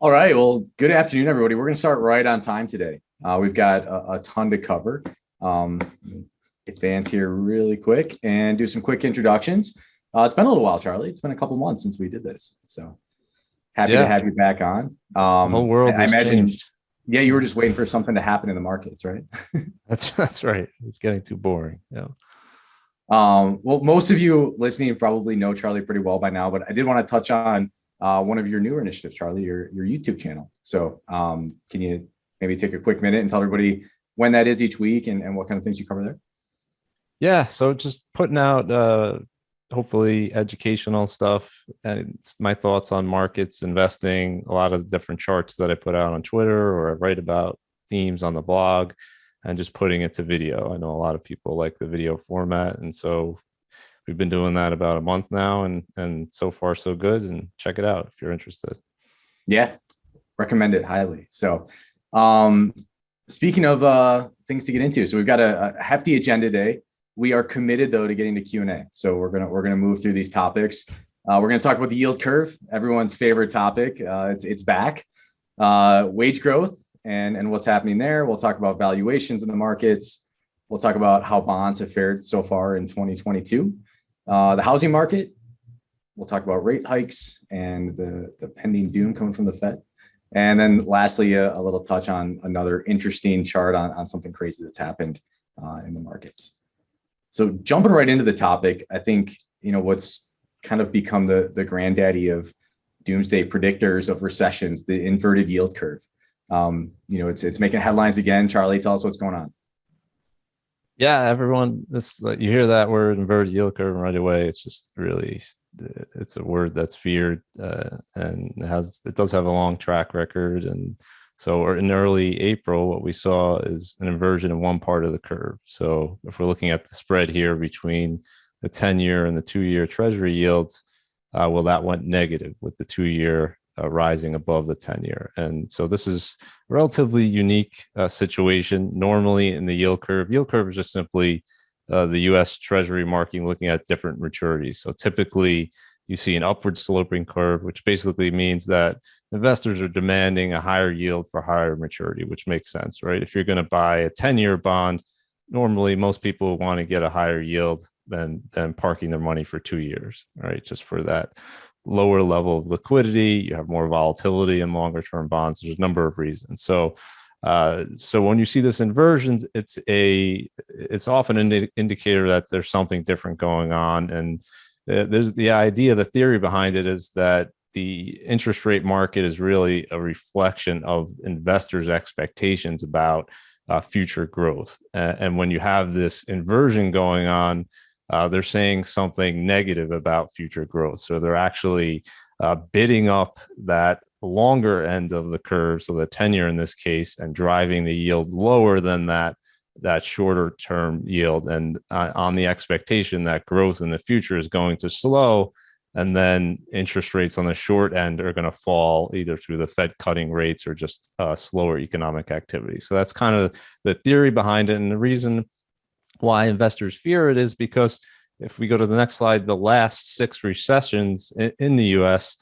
All right. Well, good afternoon, everybody. We're going to start right on time today. We've got a ton to cover. Um, Advance here really quick and do some quick introductions. It's been a little while, Charlie. It's been a couple months since we did this. So happy to Yeah, have you back on. the whole world I has imagine, changed. yeah, you were just waiting for something to happen in the markets, right? That's right. It's getting too boring. Yeah. Well, most of you listening probably know Charlie pretty well by now, but I did want to touch on one of your newer initiatives, Charlie, your YouTube channel. So, can you maybe take a quick minute and tell everybody when that is each week and what kind of things you cover there? Yeah. So just putting out hopefully educational stuff and my thoughts on markets, investing, a lot of the different charts that I put out on Twitter or I write about themes on the blog and just putting it to video. I know a lot of people like the video format. And so we've been doing that about a month now and so far so good. And check it out if you're interested. Yeah, recommend it highly. So, um, speaking of things to get into, so we've got a hefty agenda today. We are committed though to getting to Q&A. So we're gonna move through these topics. We're gonna talk about the yield curve, everyone's favorite topic. It's back. Wage growth and what's happening there. We'll talk about valuations in the markets. We'll talk about how bonds have fared so far in 2022. The housing market. We'll talk about rate hikes and the pending doom coming from the Fed. And then lastly, a little touch on another interesting chart on something crazy that's happened in the markets. So jumping right into the topic, I think, what's kind of become the granddaddy of doomsday predictors of recessions, the inverted yield curve. It's making headlines again. Charlie, tell us what's going on. Yeah, everyone, this like you hear that word inverted yield curve and right away. It's just really it's a word that's feared and it does have a long track record. And so in early April, what we saw is an inversion in one part of the curve. So if we're looking at the spread here between the 10-year and the 2-year treasury yields, well, that went negative with the 2-year rising above the 10-year. And so this is a relatively unique situation. Normally in the yield curve is just simply the US Treasury marking looking at different maturities. So typically you see an upward sloping curve, which basically means that investors are demanding a higher yield for higher maturity, which makes sense, right? If you're going to buy a 10-year bond, normally most people want to get a higher yield than parking their money for 2 years, right? Just for that lower level of liquidity, you have more volatility in longer term bonds. There's a number of reasons. So when you see this inversions, it's often an indicator that there's something different going on. And there's the theory behind it is that the interest rate market is really a reflection of investors' expectations about future growth. And when you have this inversion going on, they're saying something negative about future growth. So they're actually bidding up that longer end of the curve, so the 10-year in this case, and driving the yield lower than that shorter term yield, and on the expectation that growth in the future is going to slow, and then interest rates on the short end are going to fall either through the Fed cutting rates or just slower economic activity. So that's kind of the theory behind it, and the reason why investors fear it is because if we go to the next slide, the last 6 recessions in the US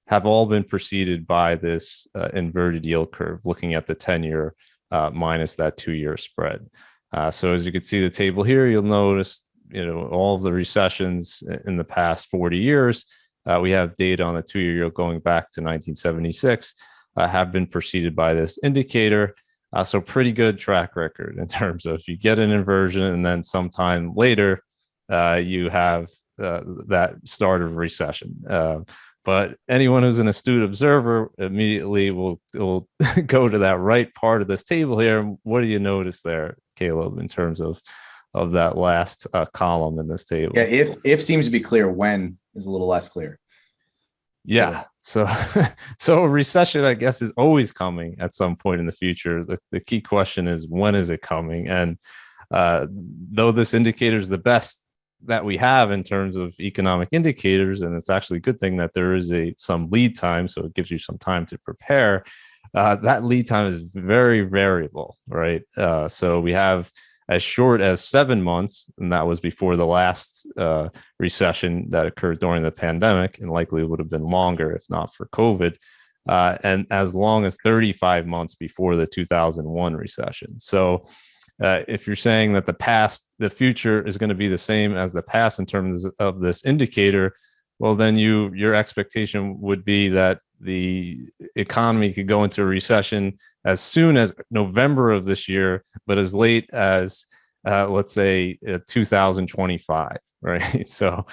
have all been preceded by this inverted yield curve, looking at the 10-year minus that 2-year spread. So as you can see the table here, you'll notice, all of the recessions in the past 40 years, we have data on the 2-year yield going back to 1976, have been preceded by this indicator. So pretty good track record in terms of you get an inversion and then sometime later you have that start of recession. But anyone who's an astute observer immediately will go to that right part of this table here. What do you notice there, Caleb, in terms of that last column in this table? Yeah, if seems to be clear, when is a little less clear. Yeah. So a recession, I guess, is always coming at some point in the future. The key question is, when is it coming? And though this indicator is the best that we have in terms of economic indicators, and it's actually a good thing that there is some lead time, so it gives you some time to prepare. That lead time is very variable, right? So we have as short as 7 months, and that was before the last recession that occurred during the pandemic, and likely would have been longer if not for COVID. and as long as 35 months before the 2001 recession. So if you're saying that the future is going to be the same as the past in terms of this indicator, well, then your expectation would be that the economy could go into a recession as soon as November of this year, but as late as let's say 2025, right? So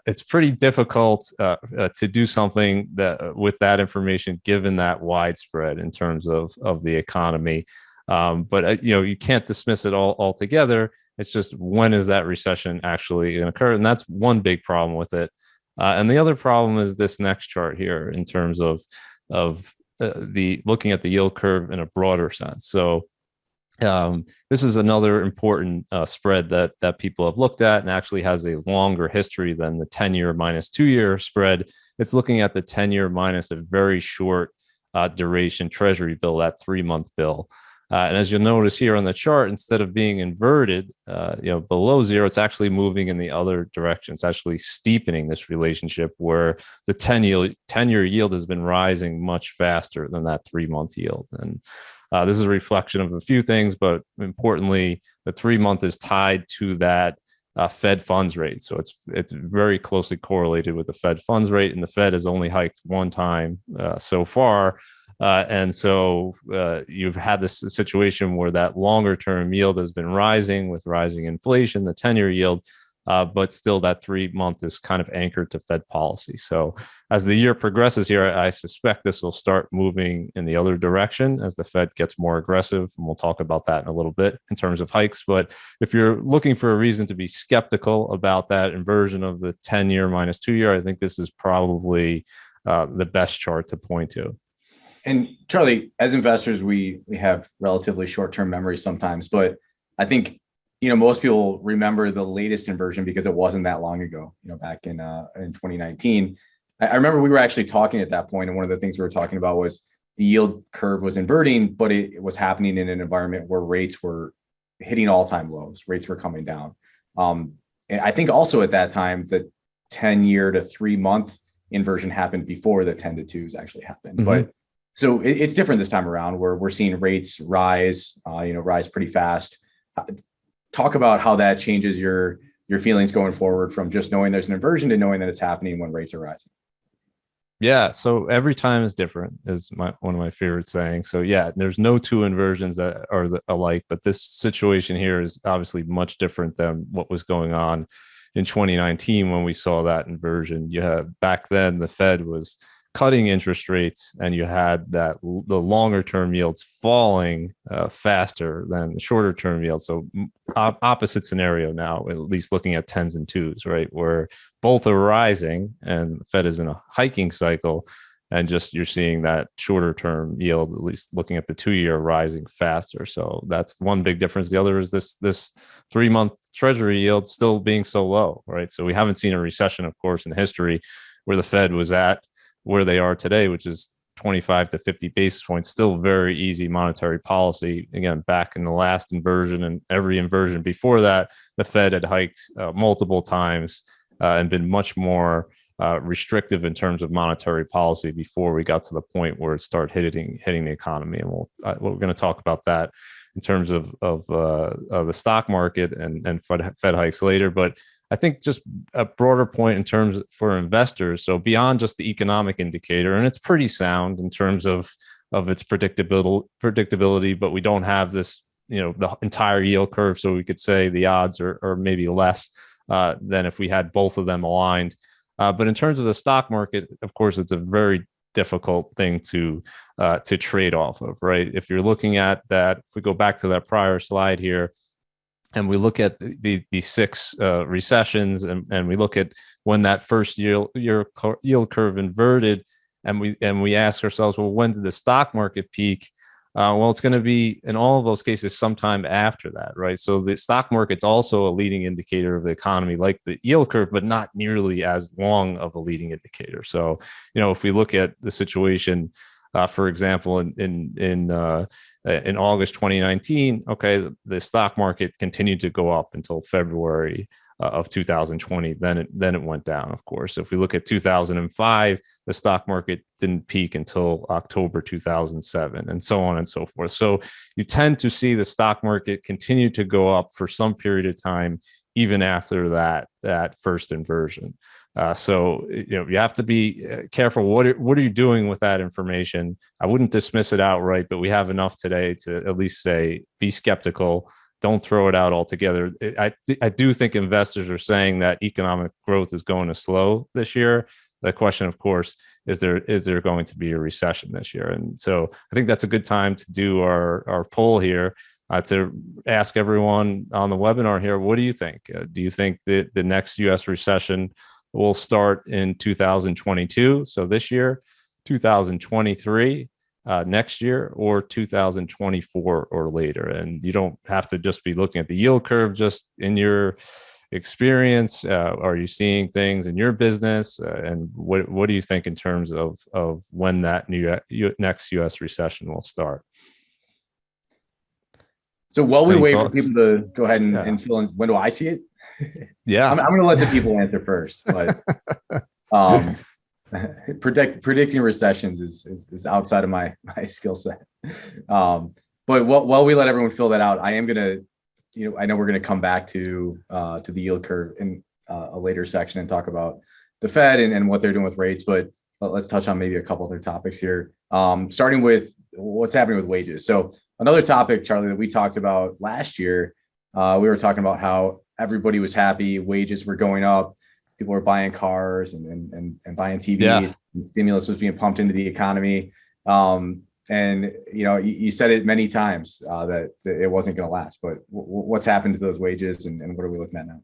it's pretty difficult to do something that with that information, given that widespread in terms of the economy. But you can't dismiss it all altogether. It's just, when is that recession actually going to occur? And that's one big problem with it. And the other problem is this next chart here in terms of the looking at the yield curve in a broader sense. So this is another important spread that people have looked at, and actually has a longer history than the 10-year minus 2-year spread. It's looking at the 10-year minus a very short duration treasury bill, that 3-month bill. And as you'll notice here on the chart, instead of being inverted, below zero, it's actually moving in the other direction. It's actually steepening this relationship, where the 10-year yield has been rising much faster than that 3-month yield. And this is a reflection of a few things, but importantly, the 3-month is tied to that Fed funds rate. So it's very closely correlated with the Fed funds rate, and the Fed has only hiked one time so far. And so you've had this situation where that longer term yield has been rising with rising inflation, the 10-year yield, but still that 3-month is kind of anchored to Fed policy. So as the year progresses here, I suspect this will start moving in the other direction as the Fed gets more aggressive. And we'll talk about that in a little bit in terms of hikes. But if you're looking for a reason to be skeptical about that inversion of the 10-year minus 2-year, I think this is probably the best chart to point to. And Charlie, as investors, we have relatively short-term memory sometimes, but I think, most people remember the latest inversion because it wasn't that long ago, back in 2019. I remember we were actually talking at that point, and one of the things we were talking about was the yield curve was inverting, but it was happening in an environment where rates were hitting all-time lows. Rates were coming down. And I think also at that time, the 10-year to 3-month inversion happened before the 10 to 2s actually happened. Mm-hmm. But so it's different this time around, where we're seeing rates rise, rise pretty fast. Talk about how that changes your feelings going forward from just knowing there's an inversion to knowing that it's happening when rates are rising. Yeah, so every time is different is one of my favorite sayings. So yeah, there's no two inversions that are alike, but this situation here is obviously much different than what was going on in 2019 when we saw that inversion. You had back then the Fed was cutting interest rates, and you had the longer term yields falling faster than the shorter term yields. So opposite scenario now, at least looking at 10s and 2s, right, where both are rising and the Fed is in a hiking cycle, and just you're seeing that shorter term yield, at least looking at the 2-year, rising faster. So that's one big difference. The other is this 3-month treasury yield still being so low, right? So we haven't seen a recession, of course, in history where the Fed was at where they are today, which is 25 to 50 basis points, still very easy monetary policy. Again, back in the last inversion and every inversion before that, the Fed had hiked multiple times and been much more restrictive in terms of monetary policy before we got to the point where it started hitting the economy. And we're going to talk about that in terms of the stock market and Fed hikes later. But I think just a broader point in terms for investors. So beyond just the economic indicator, and it's pretty sound in terms of its predictability, but we don't have this, the entire yield curve. So we could say the odds are maybe less than if we had both of them aligned. But in terms of the stock market, of course, it's a very difficult thing to trade off of, right? If you're looking at that, if we go back to that prior slide here, and we look at the 6 recessions, and we look at when that first yield curve inverted, and we ask ourselves, well, when did the stock market peak? Well, it's going to be in all of those cases sometime after that, right? So the stock market's also a leading indicator of the economy, like the yield curve, but not nearly as long of a leading indicator. So, if we look at the situation, for example, in August 2019, okay, the stock market continued to go up until February of 2020. Then it went down, of course. If we look at 2005, the stock market didn't peak until October 2007, and so on and so forth. So you tend to see the stock market continue to go up for some period of time, even after that first inversion. So you have to be careful. What are you doing with that information? I wouldn't dismiss it outright, but we have enough today to at least say be skeptical. Don't throw it out altogether. I do think investors are saying that economic growth is going to slow this year. The question, of course, is there going to be a recession this year? And so I think that's a good time to do our poll here. To ask everyone on the webinar here, what do you think? Do you think that the next U.S. recession will start in 2022, so this year, 2023, next year, or 2024 or later? And you don't have to just be looking at the yield curve. Just in your experience, are you seeing things in your business? And what do you think in terms of when that next U.S. recession will start? So while we wait for people to go ahead and fill in, when do I see it? Yeah, I'm going to let the people answer first, but predicting recessions is outside of my skill set. But while we let everyone fill that out, I am going to, I know we're going to come back to the yield curve in a later section and talk about the Fed and what they're doing with rates. But let's touch on maybe a couple other topics here, starting with what's happening with wages. So another topic, Charlie, that we talked about last year, we were talking about how everybody was happy, wages were going up, people were buying cars and buying TVs, and stimulus was being pumped into the economy. And you said it many times that it wasn't going to last. But what's happened to those wages, and what are we looking at now?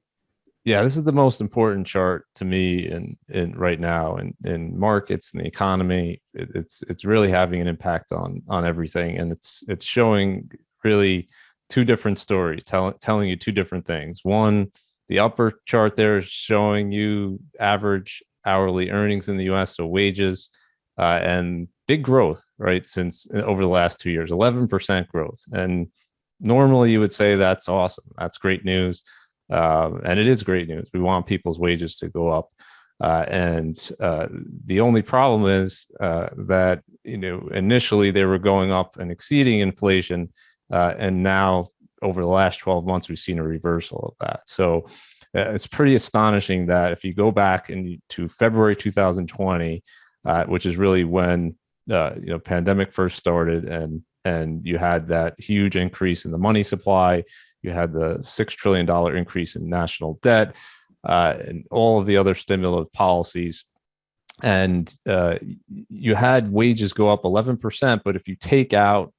Yeah, this is the most important chart to me in right now in markets and the economy. It's really having an impact on everything, and it's showing really two different stories, telling you two different things. One, the upper chart there is showing you average hourly earnings in the U.S., so wages, and big growth, right? Since over the last 2 years, 11% growth, and normally you would say that's awesome, that's great news. And it is great news. We want people's wages to go up. And the only problem is that, initially they were going up and exceeding inflation. And now over the last 12 months, we've seen a reversal of that. So it's pretty astonishing that if you go back to February 2020, which is really when pandemic first started, and you had that huge increase in the money supply. You had the $6 trillion increase in national debt, and all of the other stimulus policies. And you had wages go up 11%. But if you take out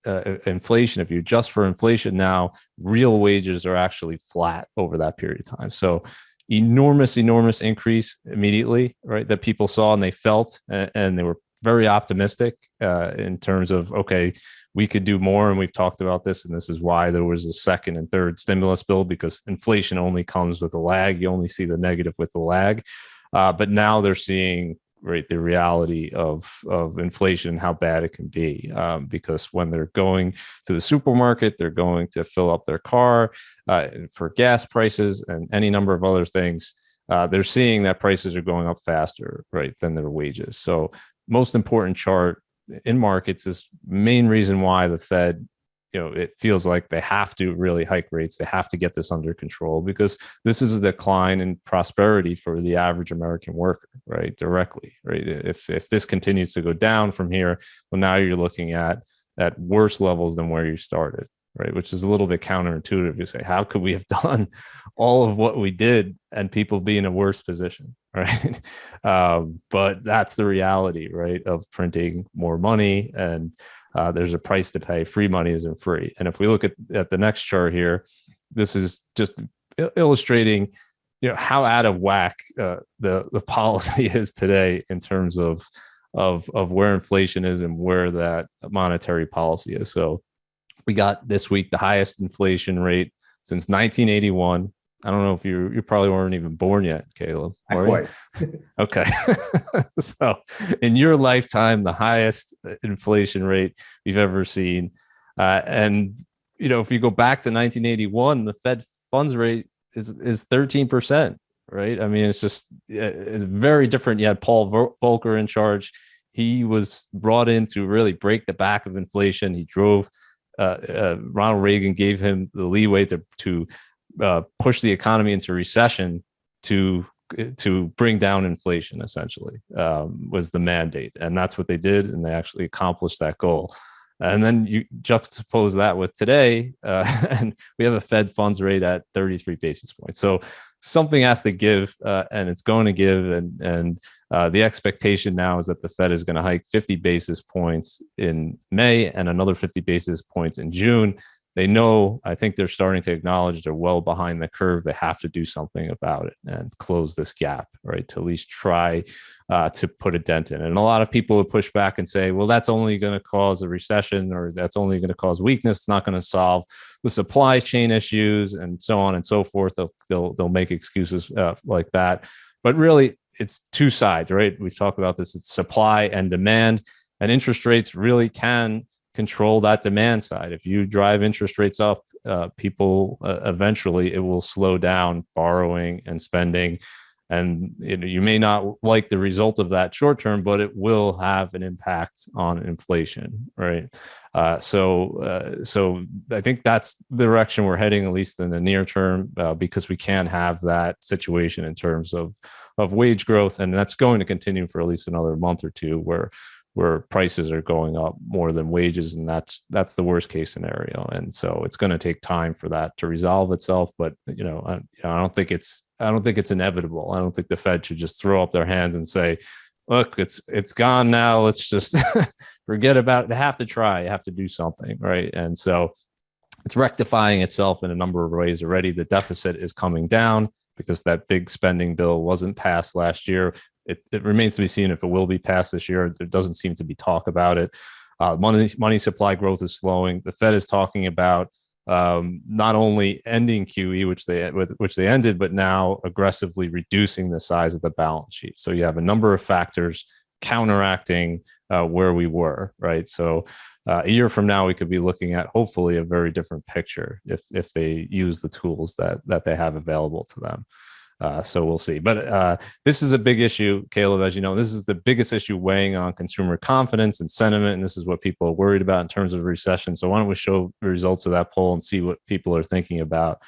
inflation, if you adjust for inflation now, real wages are actually flat over that period of time. So enormous increase immediately, right, that people saw and they felt, and they were very optimistic in terms of, okay, we could do more. And we've talked about this, and this is why there was a second and third stimulus bill, because inflation only comes with a lag. You only see the negative with the lag. But now they're seeing, right, the reality of inflation and how bad it can be, because when they're going to the supermarket, they're going to fill up their car for gas prices and any number of other things. They're seeing that prices are going up faster, right, than their wages. So most important chart in markets is main reason why the Fed, it feels like they have to really hike rates. They have to get this under control, because this is a decline in prosperity for the average American worker, right? Directly, right? If this continues to go down from here, well, now you're looking at worse levels than where you started, right? Which is a little bit counterintuitive. You say, how could we have done all of what we did and people be in a worse position, right? But that's the reality, right, of printing more money, and there's a price to pay. Free money isn't free. And if we look at the next chart here, this is just illustrating, how out of whack the policy is today in terms of where inflation is and where that monetary policy is. So we got this week the highest inflation rate since 1981. I don't know if you probably weren't even born yet, Caleb. Not quite. Okay. So in your lifetime, the highest inflation rate we've ever seen. And, if you go back to 1981, the Fed funds rate is 13%, right? I mean, it's very different. You had Paul Volcker in charge. He was brought in to really break the back of inflation. He drove. Ronald Reagan gave him the leeway to push the economy into recession to bring down inflation. Essentially, was the mandate, and that's what they did, and they actually accomplished that goal. And then you juxtapose that with today, and we have a Fed funds rate at 33 basis points. So something has to give, and it's going to give. And the expectation now is that the Fed is going to hike 50 basis points in May and another 50 basis points in June. They know, I think they're starting to acknowledge they're well behind the curve. They have to do something about it and close this gap, right? To at least try to put a dent in it. And a lot of people would push back and say, well, that's only going to cause a recession, or that's only going to cause weakness. It's not going to solve the supply chain issues, and so on and so forth. They'll make excuses like that. But really, it's two sides, right? We've talked about this. It's supply and demand, and interest rates really can control that demand side. If you drive interest rates up, people eventually it will slow down borrowing and spending. And you may not like the result of that short term, but it will have an impact on inflation, right? So I think that's the direction we're heading, at least in the near term, because we can't have that situation in terms of wage growth, and that's going to continue for at least another month or two, where prices are going up more than wages, and that's the worst case scenario. And so it's going to take time for that to resolve itself. But I don't think it's inevitable. I don't think the Fed should just throw up their hands and say, look, it's gone now. Let's just forget about it. They have to try. You have to do something, right? And so it's rectifying itself in a number of ways already. The deficit is coming down because that big spending bill wasn't passed last year. It remains to be seen if it will be passed this year. There doesn't seem to be talk about it. Money supply growth is slowing. The Fed is talking about not only ending QE, which they ended, but now aggressively reducing the size of the balance sheet. So you have a number of factors counteracting where we were, right? So a year from now, we could be looking at hopefully a very different picture if they use the tools that they have available to them. So we'll see. But this is a big issue, Caleb, as you know. This is the biggest issue weighing on consumer confidence and sentiment, and this is what people are worried about in terms of recession. So why don't we show the results of that poll and see what people are thinking about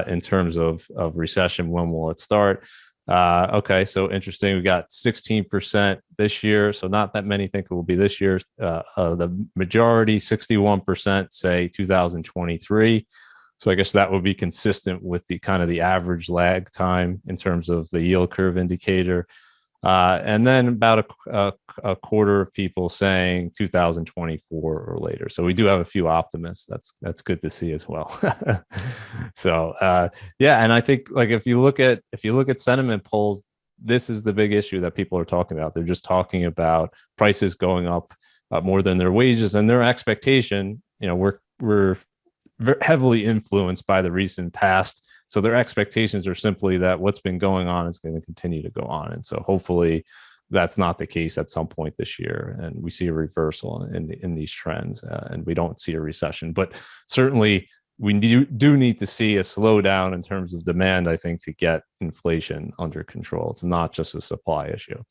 in terms of recession? When will it start? Okay, so interesting. We got 16% this year, so not that many think it will be this year. The majority, 61%, say 2023. So I guess that would be consistent with the kind of the average lag time in terms of the yield curve indicator. And then about a quarter of people saying 2024 or later. So we do have a few optimists. That's good to see as well. So yeah, and I think like if you look at sentiment polls, this is the big issue that people are talking about. They're just talking about prices going up more than their wages, and their expectation. We're heavily influenced by the recent past. So their expectations are simply that what's been going on is going to continue to go on. And so hopefully that's not the case at some point this year. And we see a reversal in these trends and we don't see a recession. But certainly we do need to see a slowdown in terms of demand, I think, to get inflation under control. It's not just a supply issue.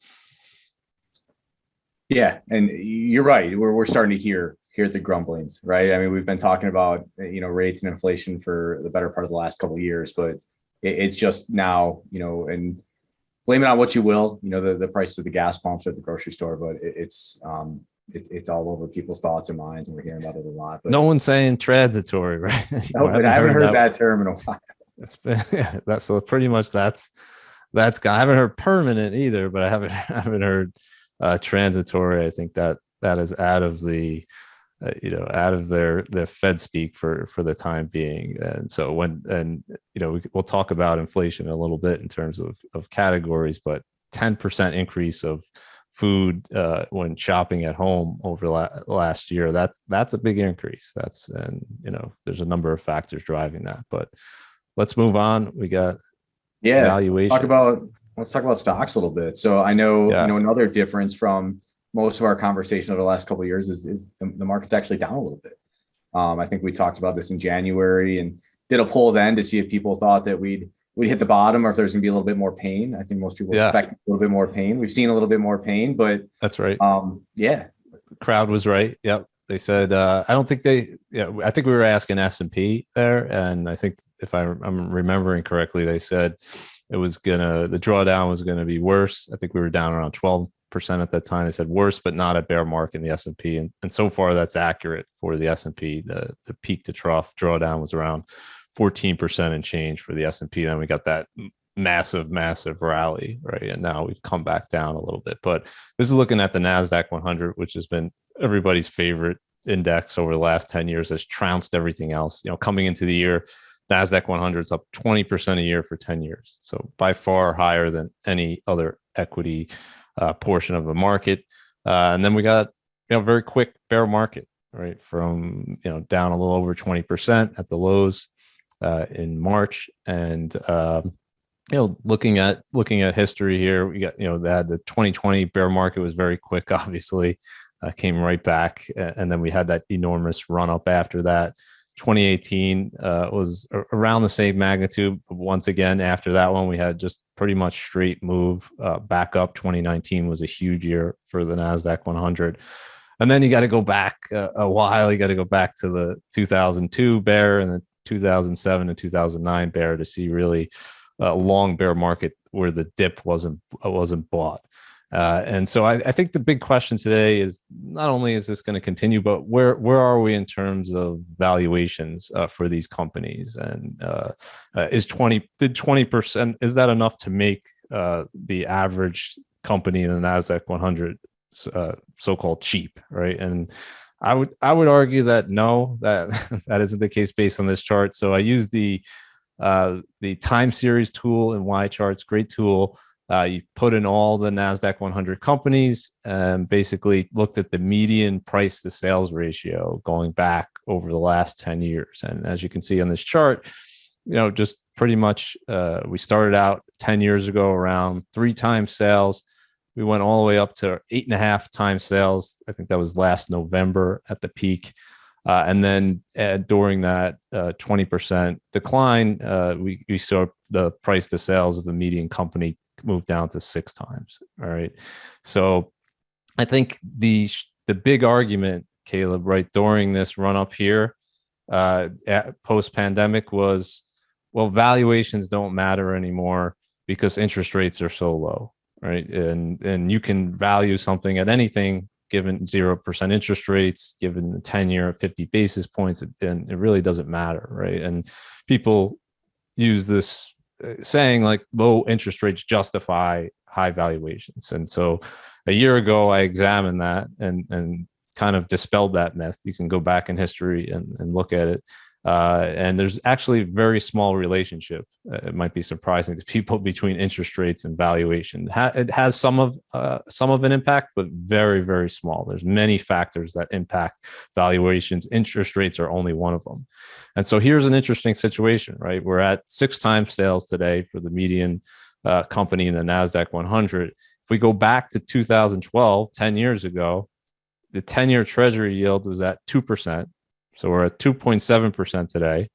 Yeah, and you're right. We're starting to hear the grumblings, right? I mean, we've been talking about rates and inflation for the better part of the last couple of years, but it's just now, and blame it on what you will, the price of the gas pumps at the grocery store, but it's all over people's thoughts and minds, and we're hearing about it a lot. But no one's saying transitory, right? No, but I haven't heard that term in a while. It's been that's so pretty much that's I haven't heard permanent either, but I haven't heard transitory. I think that is out of the out of their Fed speak for the time being. And so we'll talk about inflation a little bit in terms of categories, but 10% increase of food when shopping at home over last year, that's a big increase. There's a number of factors driving that, but let's move on. We got valuations. Let's talk about stocks a little bit. So I know, another difference from most of our conversation over the last couple of years is the market's actually down a little bit. I think we talked about this in January, and did a poll then to see if people thought that we'd hit the bottom or if there's gonna be a little bit more pain. I think most people expect a little bit more pain. We've seen a little bit more pain, but that's right. Yeah. Crowd was right. Yep. They said, I don't think I think we were asking S&P there. And I think if I'm remembering correctly, they said the drawdown was going to be worse. I think we were down around 12% at that time. They said worse, but not a bear market in the S&P. And so far that's accurate for the S&P. The peak to trough drawdown was around 14% and change for the S&P. Then we got that massive rally, right? And now we've come back down a little bit. But this is looking at the NASDAQ 100, which has been everybody's favorite index over the last 10 years, has trounced everything else. Coming into the year, NASDAQ 100 is up 20% a year for 10 years. So by far higher than any other equity portion of the market. And then we got, very quick bear market, right? From, down a little over 20% at the lows in March. And, looking at history here, we got, that the 2020 bear market was very quick, obviously, came right back. And then we had that enormous run up after that. 2018 was around the same magnitude. Once again, after that one, we had just pretty much straight move back up. 2019 was a huge year for the NASDAQ 100. And then you got to go back a while. You got to go back to the 2002 bear and the 2007 and 2009 bear to see really long bear market where the dip wasn't bought. And so I think the big question today is not only is this going to continue, but where are we in terms of valuations for these companies? And did 20%, is that enough to make the average company in the NASDAQ 100 so-called cheap, right? And I would argue that no, that isn't the case based on this chart. So I use the time series tool in YCharts, great tool. You put in all the NASDAQ 100 companies and basically looked at the median price to sales ratio going back over the last 10 years. And as you can see on this chart, just pretty much we started out 10 years ago around 3 times sales. We went all the way up to 8.5 times sales. I think that was last November at the peak. And then during that 20% decline, we saw the price to sales of the median company move down to 6 times. All right. So I think the big argument, Caleb, right, during this run up here post pandemic was, well, valuations don't matter anymore because interest rates are so low. Right. And you can value something at anything given 0% interest rates, given the 10-year at 50 basis points, and it really doesn't matter. Right. And people use this saying like low interest rates justify high valuations. And so a year ago, I examined that and kind of dispelled that myth. You can go back in history and look at it. And there's actually a very small relationship. It might be surprising to people between interest rates and valuation. It has some of an impact, but very, very small. There's many factors that impact valuations. Interest rates are only one of them. And so here's an interesting situation, right? We're at 6 times sales today for the median company in the NASDAQ 100. If we go back to 2012, 10 years ago, the 10-year treasury yield was at 2%. So we're at 2.7% today.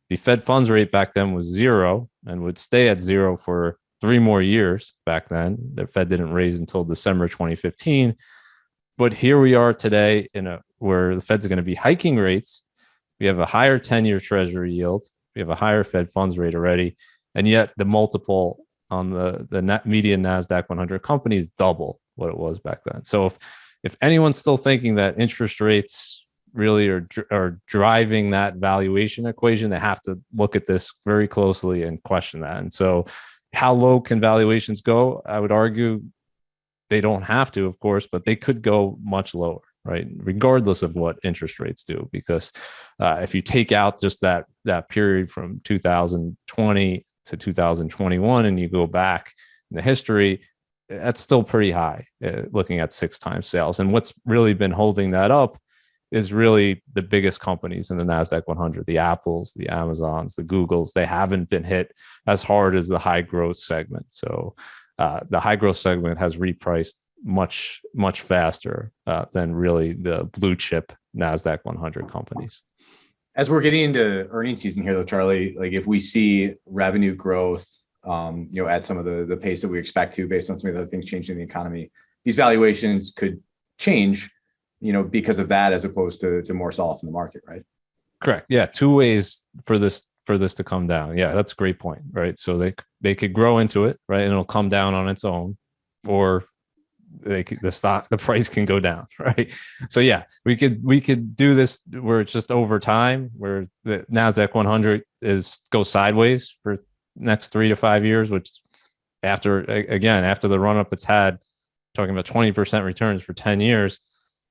The Fed funds rate back then was 0 and would stay at 0 for 3 more years back then. The Fed didn't raise until December 2015. But here we are today where the Fed's going to be hiking rates. We have a higher 10-year treasury yield. We have a higher Fed funds rate already. And yet the multiple on the median NASDAQ 100 company is double what it was back then. So if anyone's still thinking that interest rates really are driving that valuation equation, they have to look at this very closely and question that. And so how low can valuations go? I would argue they don't have to, of course, but they could go much lower, right? Regardless of what interest rates do, because if you take out just that period from 2020 to 2021 and you go back in the history, that's still pretty high, looking at 6 times sales. And what's really been holding that up is really the biggest companies in the NASDAQ 100, the Apples, the Amazons, the Googles. They haven't been hit as hard as the high growth segment. So the high growth segment has repriced much, much faster than really the blue chip NASDAQ 100 companies. As we're getting into earnings season here, though, Charlie, like if we see revenue growth, at some of the pace that we expect to, based on some of the things changing in the economy, these valuations could change, because of that, as opposed to more sell-off in the market, right? Correct. Yeah, two ways for this to come down. Yeah, that's a great point, right? So they could grow into it, right, and it'll come down on its own, or the price can go down, right? So yeah, we could do this where it's just over time, where the Nasdaq 100 goes sideways for next 3 to 5 years, which after the run up it's had, talking about 20% returns for 10 years,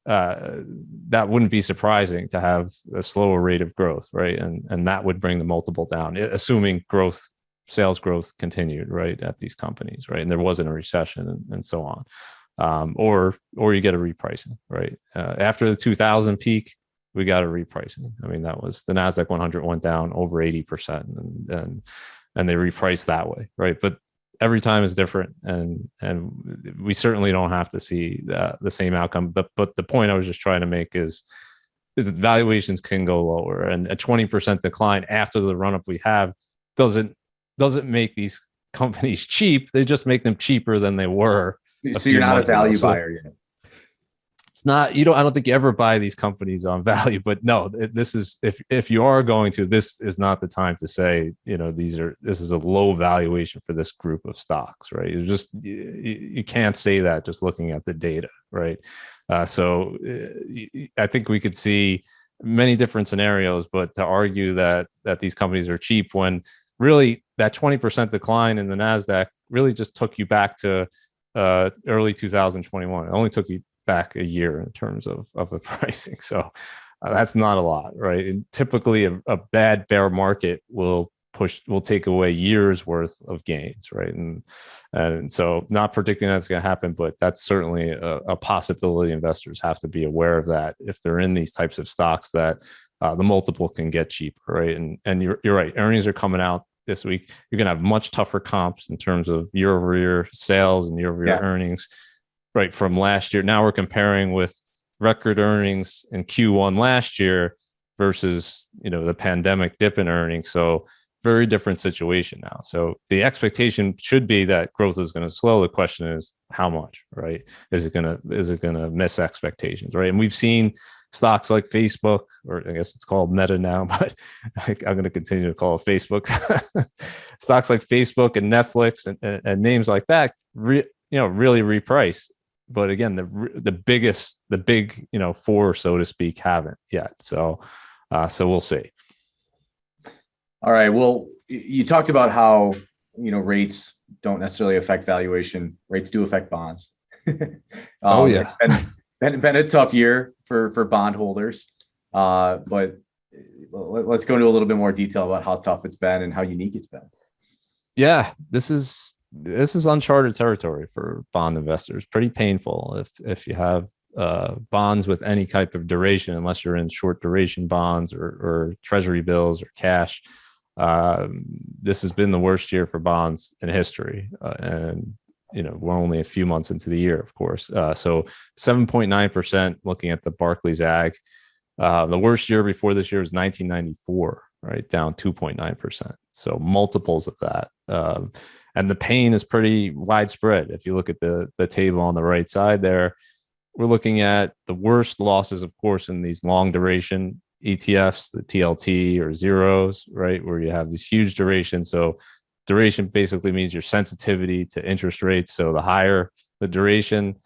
that wouldn't be surprising to have a slower rate of growth, right? And that would bring the multiple down, assuming sales growth continued, right, at these companies, right, and there wasn't a recession and so on. Or you get a repricing, right? After the 2000 peak, we got a repricing. I mean, that was the Nasdaq 100 went down over 80%, and they repriced that way, right? But every time is different, and we certainly don't have to see the same outcome. But the point I was just trying to make is that valuations can go lower, and a 20% decline after the run up we have doesn't make these companies cheap. They just make them cheaper than they were. So you're not a value buyer yet. It's not, I don't think you ever buy these companies on value, but no, this is, if you are going to, this is not the time to say, this is a low valuation for this group of stocks, right? It's just, you can't say that just looking at the data, right? So I think we could see many different scenarios, but to argue that these companies are cheap when really that 20% decline in the NASDAQ really just took you back to early 2021. It only took you back a year in terms of the pricing. So that's not a lot, right? And typically a bad bear market will take away years worth of gains, right? And so not predicting that's going to happen, but that's certainly a possibility. Investors have to be aware of that if they're in these types of stocks, that the multiple can get cheaper, right? And you're right. Earnings are coming out this week. You're going to have much tougher comps in terms of year-over-year sales and year-over-year earnings, right, from last year. Now we're comparing with record earnings in Q1 last year versus, the pandemic dip in earnings. So very different situation now. So the expectation should be that growth is going to slow. The question is how much, right? Is it going to miss expectations, right? And we've seen stocks like Facebook, or I guess it's called Meta now, but I'm going to continue to call it Facebook. Stocks like Facebook and Netflix and names like that, really reprice. But again, the big four, so to speak, haven't yet. So we'll see. All right. Well, you talked about how rates don't necessarily affect valuation. Rates do affect bonds. Oh yeah. It's been a tough year for bondholders, but let's go into a little bit more detail about how tough it's been and how unique it's been. Yeah, this is uncharted territory for bond investors. Pretty painful if you have bonds with any type of duration, unless you're in short duration bonds or treasury bills or cash. This has been the worst year for bonds in history, and we're only a few months into the year, of course. So 7.9% looking at the Barclays Ag. The worst year before this year was 1994, right? Down 2.9%. So multiples of that. And the pain is pretty widespread. If you look at the table on the right side there, we're looking at the worst losses, of course, in these long duration ETFs, the TLT or zeros, right? Where you have these huge durations. So duration basically means your sensitivity to interest rates. So the higher the duration,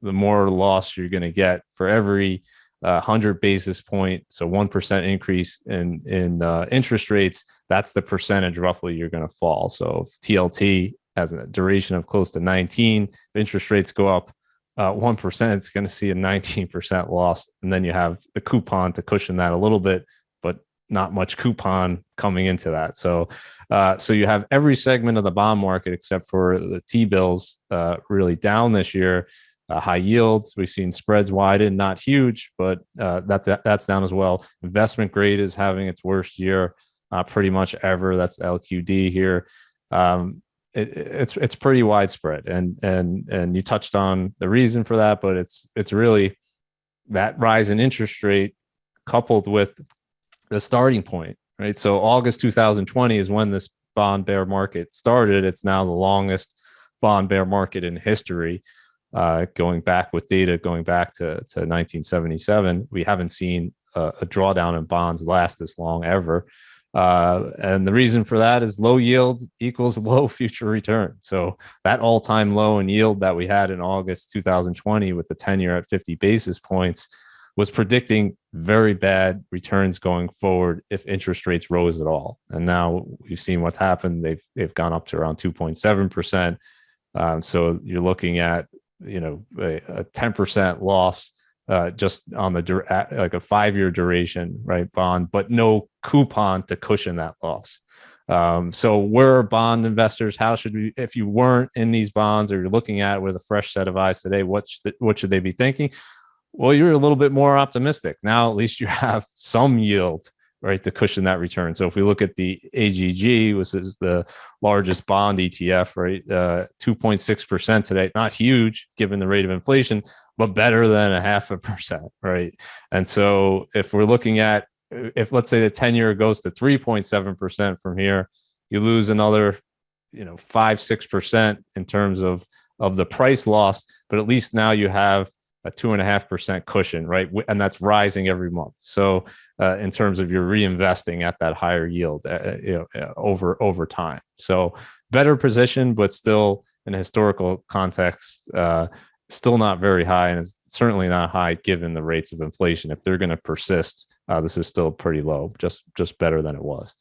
the more loss you're going to get for every 100 basis point. So 1% increase in interest rates, that's the percentage roughly you're going to fall. So if TLT has a duration of close to 19, if interest rates go up 1%, it's going to see a 19% loss. And then you have the coupon to cushion that a little bit, but not much coupon coming into that. So you have every segment of the bond market except for the T-bills really down this year. High yields, we've seen spreads widen, not huge, but that's down as well. Investment grade is having its worst year pretty much ever. That's the LQD here. It's pretty widespread, and you touched on the reason for that, but it's really that rise in interest rate coupled with the starting point, right? So August 2020 is when this bond bear market started. It's now the longest bond bear market in history. Going back with data going back to 1977, we haven't seen a drawdown in bonds last this long ever. And the reason for that is low yield equals low future return. So that all-time low in yield that we had in August 2020 with the 10-year at 50 basis points was predicting very bad returns going forward if interest rates rose at all. And now we've seen what's happened. They've gone up to around 2.7%. So you're looking at a 10% loss just on the like a 5-year duration, right, bond, but no coupon to cushion that loss. So we're bond investors. How should we, if you weren't in these bonds or you're looking at it with a fresh set of eyes today, what should they be thinking? Well, you're a little bit more optimistic. Now, at least you have some yield, right, to cushion that return. So if we look at the AGG, which is the largest bond ETF, right, 2.6% today, not huge given the rate of inflation, but better than 0.5%, right? And so if we're looking at, if let's say the 10-year goes to 3.7% from here, you lose another, 5-6% in terms of the price loss, but at least now you have a 2.5% cushion, right? And that's rising every month. So in terms of your reinvesting at that higher yield, over time. So better position, but still in a historical context, still not very high, and it's certainly not high given the rates of inflation. If they're going to persist, this is still pretty low, just better than it was.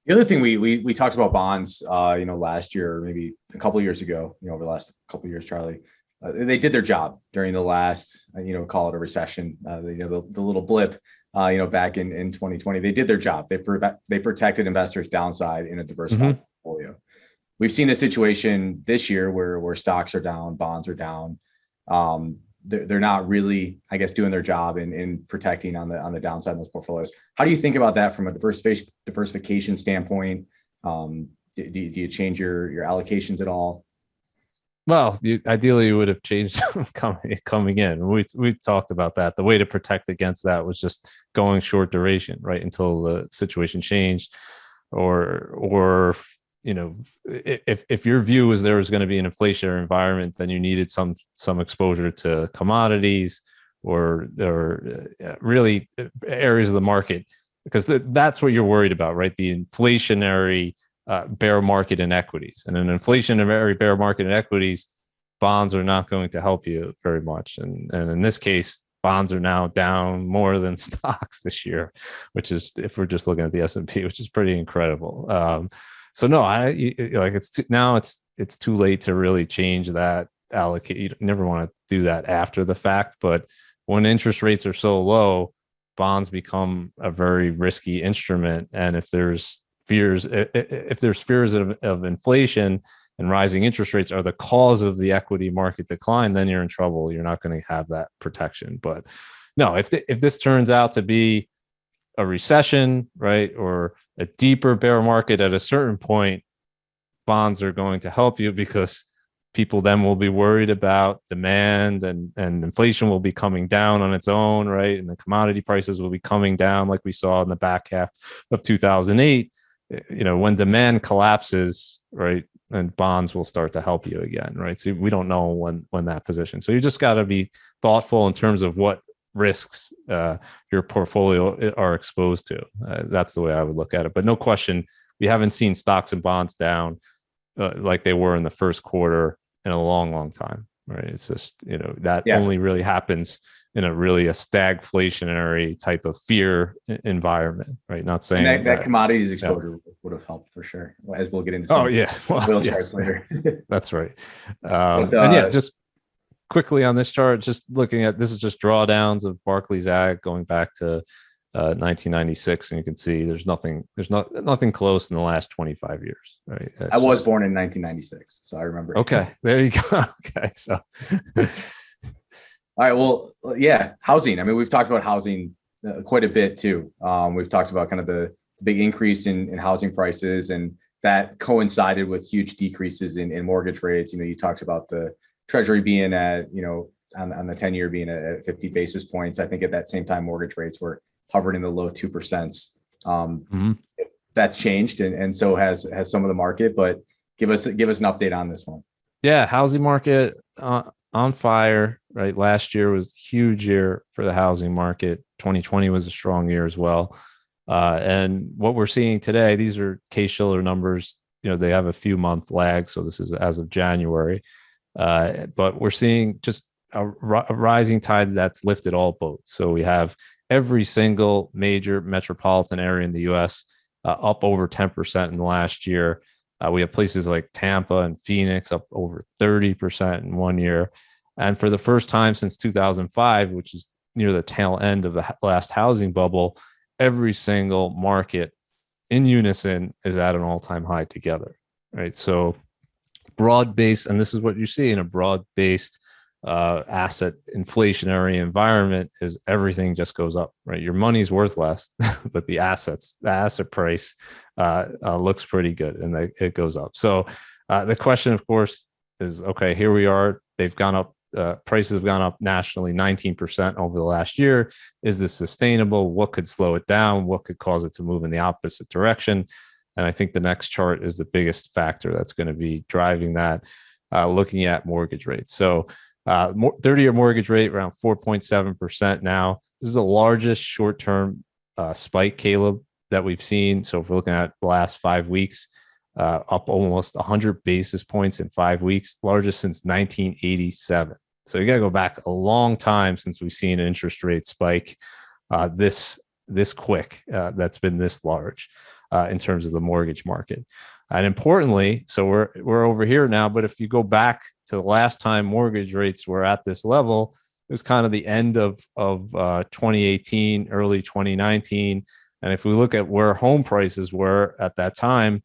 The other thing we talked about bonds, last year, maybe a couple of years ago, over the last couple of years, Charlie. They did their job during the last, call it a recession, the little blip, back in 2020. They did their job. They protected investors' downside in a diversified portfolio. We've seen a situation this year where stocks are down, bonds are down. They're not really, I guess, doing their job in protecting on the downside in those portfolios. How do you think about that from a diversification standpoint? Do you change your allocations at all? Well, ideally you would have changed coming in. We talked about that. The way to protect against that was just going short duration, right, until the situation changed, or if your view was there was going to be an inflationary environment, then you needed some exposure to commodities or really areas of the market, because that's what you're worried about, right? The inflationary bear market in equities, and an inflationary bear market in equities, bonds are not going to help you very much. And in this case, bonds are now down more than stocks this year, which is, if we're just looking at the S&P, which is pretty incredible. So no, it's too late to really change that allocate. You never want to do that after the fact, but when interest rates are so low, bonds become a very risky instrument. And if there's fears of inflation and rising interest rates are the cause of the equity market decline, then you're in trouble. You're not going to have that protection. But no, if this turns out to be a recession, right, or a deeper bear market at a certain point, bonds are going to help you, because people then will be worried about demand, and inflation will be coming down on its own, right? And the commodity prices will be coming down like we saw in the back half of 2008. When demand collapses, right, and bonds will start to help you again, right? So we don't know when that position. So you just got to be thoughtful in terms of what risks your portfolio are exposed to. That's the way I would look at it. But no question, we haven't seen stocks and bonds down like they were in the first quarter in a long, long time, right? It's just, that only really happens in a stagflationary type of fear environment, right? Not saying that commodities exposure would have helped for sure, as we'll get into some YCharts later. That's right. And just quickly on this chart, just looking at, this is just drawdowns of Barclays Ag going back to 1996, and you can see there's nothing close in the last 25 years, right? I was born in 1996, so I remember. Okay, there you go. Okay, so all right, well, yeah, housing. I mean, we've talked about housing quite a bit too. We've talked about kind of the big increase in housing prices, and that coincided with huge decreases in mortgage rates. You talked about the Treasury being at, on the 10-year being at 50 basis points. I think at that same time, mortgage rates were hovered in the low 2%. Mhm. That's changed, and so has some of the market. But give us an update on this one. Yeah, housing market on fire, right? Last year was a huge year for the housing market. 2020 was a strong year as well. And what we're seeing today, these are Case-Shiller numbers. They have a few month lag, so this is as of January. But we're seeing just a rising tide that's lifted all boats. So we have every single major metropolitan area in the U.S. Up over 10% in the last year. We have places like Tampa and Phoenix up over 30% in 1 year. And for the first time since 2005, which is near the tail end of the last housing bubble, every single market in unison is at an all-time high together, right? So broad-based, and this is what you see in a broad-based asset inflationary environment, is everything just goes up, right? Your money's worth less, but the asset price looks pretty good, and it goes up. So the question, of course, is, okay, here we are. They've gone up. Prices have gone up nationally 19% over the last year. Is this sustainable? What could slow it down? What could cause it to move in the opposite direction? And I think the next chart is the biggest factor that's going to be driving that, looking at mortgage rates. So 30-year mortgage rate around 4.7% now. This is the largest short-term spike, Caleb, that we've seen. So if we're looking at the last 5 weeks, up almost 100 basis points in 5 weeks, largest since 1987. So you got to go back a long time since we've seen an interest rate spike this quick, that's been this large in terms of the mortgage market. And importantly, so we're over here now, but if you go back to the last time mortgage rates were at this level, it was kind of the end of 2018, early 2019. And if we look at where home prices were at that time,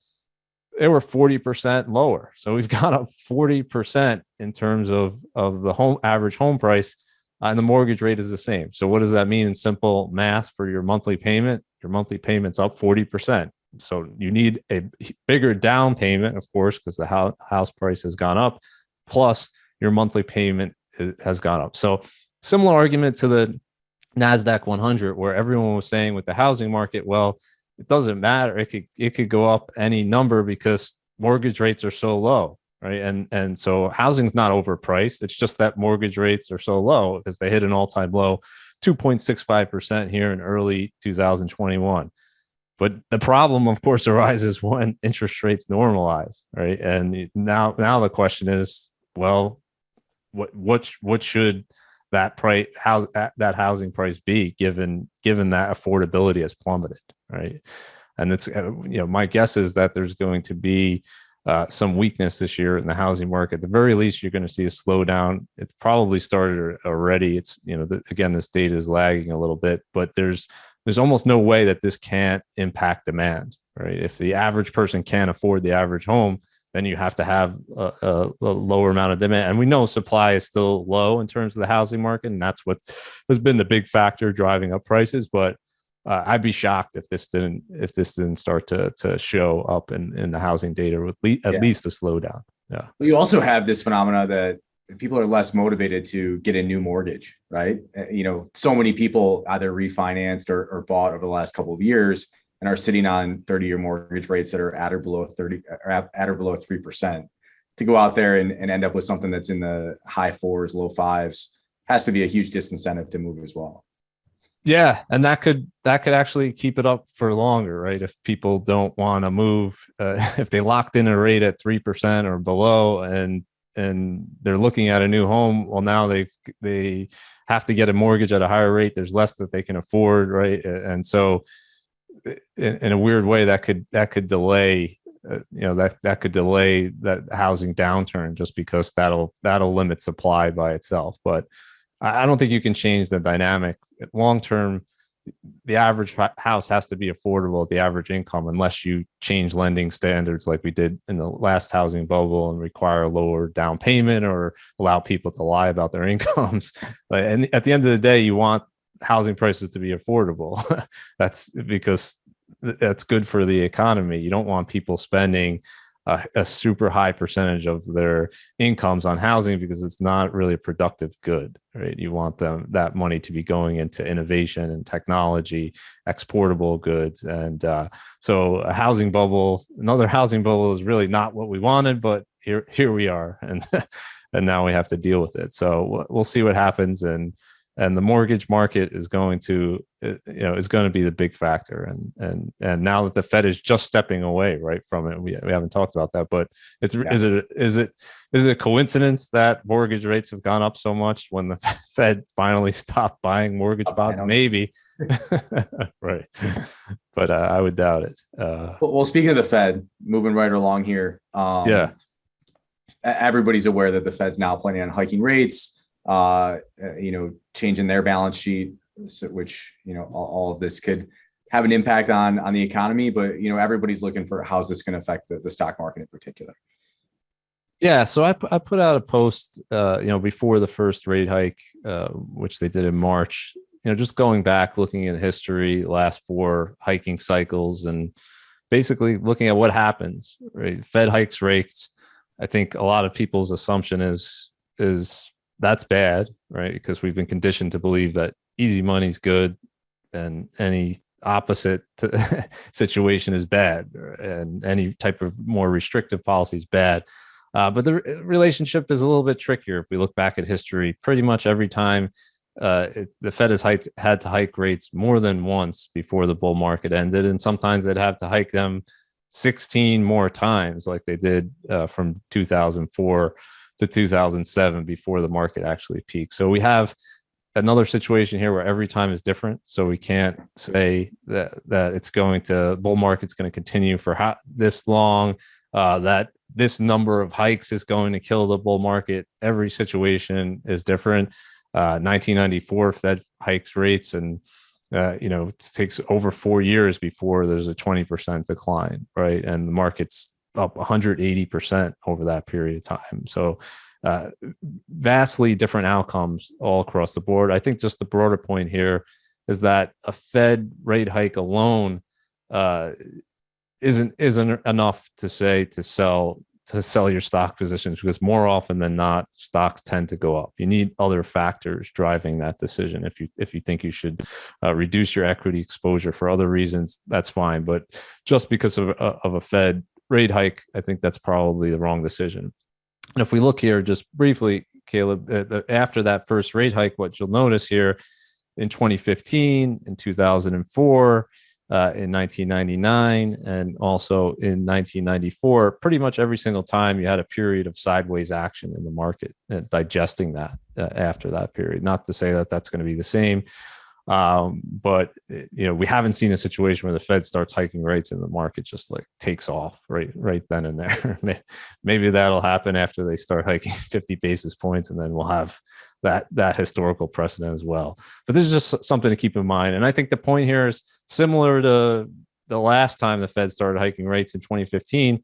they were 40% lower. So we've gone up 40% in terms of the average home price, and the mortgage rate is the same. So what does that mean in simple math for your monthly payment? Your monthly payment's up 40%. So you need a bigger down payment, of course, because the house price has gone up, plus your monthly payment has gone up. So similar argument to the NASDAQ 100, where everyone was saying with the housing market, well, it doesn't matter. It could go up any number because mortgage rates are so low, right? And so housing's not overpriced. It's just that mortgage rates are so low because they hit an all-time low, 2.65% here in early 2021. But the problem, of course, arises when interest rates normalize, right? And now the question is, well, what should that housing price be given that affordability has plummeted, right? And it's my guess is that there's going to be some weakness this year in the housing market. At the very least, you're going to see a slowdown. It's probably started already. It's again, this data is lagging a little bit, but there's almost no way that this can't impact demand, right? If the average person can't afford the average home, then you have to have a lower amount of demand. And we know supply is still low in terms of the housing market, and that's what has been the big factor driving up prices. But I'd be shocked if this didn't start to show up in the housing data with at least a slowdown. Yeah. Well, you also have this phenomena that people are less motivated to get a new mortgage, right? So many people either refinanced or bought over the last couple of years and are sitting on 30-year mortgage rates that are at or below 3%. To go out there and end up with something that's in the high 4s, low 5s has to be a huge disincentive to move as well. Yeah, and that could actually keep it up for longer, right? If people don't want to move, if they locked in a rate at 3% or below, and they're looking at a new home, well, now they have to get a mortgage at a higher rate. There's less that they can afford, right? And so, in a weird way, that could delay, that could delay that housing downturn, just because that'll limit supply by itself. But I don't think you can change the dynamic long term. The average house has to be affordable at the average income, unless you change lending standards like we did in the last housing bubble and require a lower down payment or allow people to lie about their incomes. And at the end of the day, you want housing prices to be affordable. That's because that's good for the economy. You don't want people spending a super high percentage of their incomes on housing because it's not really a productive good, right? You want that money to be going into innovation and technology, exportable goods. And so another housing bubble is really not what we wanted, but here we are. And and now we have to deal with it. So we'll see what happens. And the mortgage market is going to be the big factor. And now that the Fed is just stepping away right from it, we haven't talked about that, but is it a coincidence that mortgage rates have gone up so much when the Fed finally stopped buying mortgage bonds? Maybe, right? But I would doubt it. Well, speaking of the Fed, moving right along here, everybody's aware that the Fed's now planning on hiking rates. Changing their balance sheet, which, all of this could have an impact on the economy, but, everybody's looking for how's this going to affect the stock market in particular. Yeah. So I put out a post, before the first rate hike, which they did in March, just going back, looking at history, last 4 hiking cycles, and basically looking at what happens, right? Fed hikes rates. I think a lot of people's assumption is that's bad, right? Because we've been conditioned to believe that easy money is good and any opposite situation is bad, and any type of more restrictive policy is bad. But the relationship is a little bit trickier. If we look back at history, pretty much every time the Fed has had to hike rates more than once before the bull market ended. And sometimes they'd have to hike them 16 more times, like they did from 2004 to 2007 before the market actually peaked. So we have another situation here where every time is different. So we can't say that bull market's going to continue for this long, that this number of hikes is going to kill the bull market. Every situation is different. 1994 Fed hikes rates, and it takes over 4 years before there's a 20% decline, right? And the market's up 180% over that period of time. So vastly different outcomes all across the board. I think just the broader point here is that a Fed rate hike alone isn't enough to sell your stock positions, because more often than not, stocks tend to go up. You need other factors driving that decision. If you think you should reduce your equity exposure for other reasons, that's fine. But just because of a Fed rate hike, I think that's probably the wrong decision. And if we look here just briefly, Caleb, after that first rate hike, what you'll notice here in 2015, in 2004, in 1999, and also in 1994, pretty much every single time you had a period of sideways action in the market, digesting that after that period. Not to say that that's going to be the same, but we haven't seen a situation where the Fed starts hiking rates and the market just like takes off right then and there. Maybe that'll happen after they start hiking 50 basis points, and then we'll have that historical precedent as well. But this is just something to keep in mind. And I think the point here is similar to the last time the Fed started hiking rates in 2015.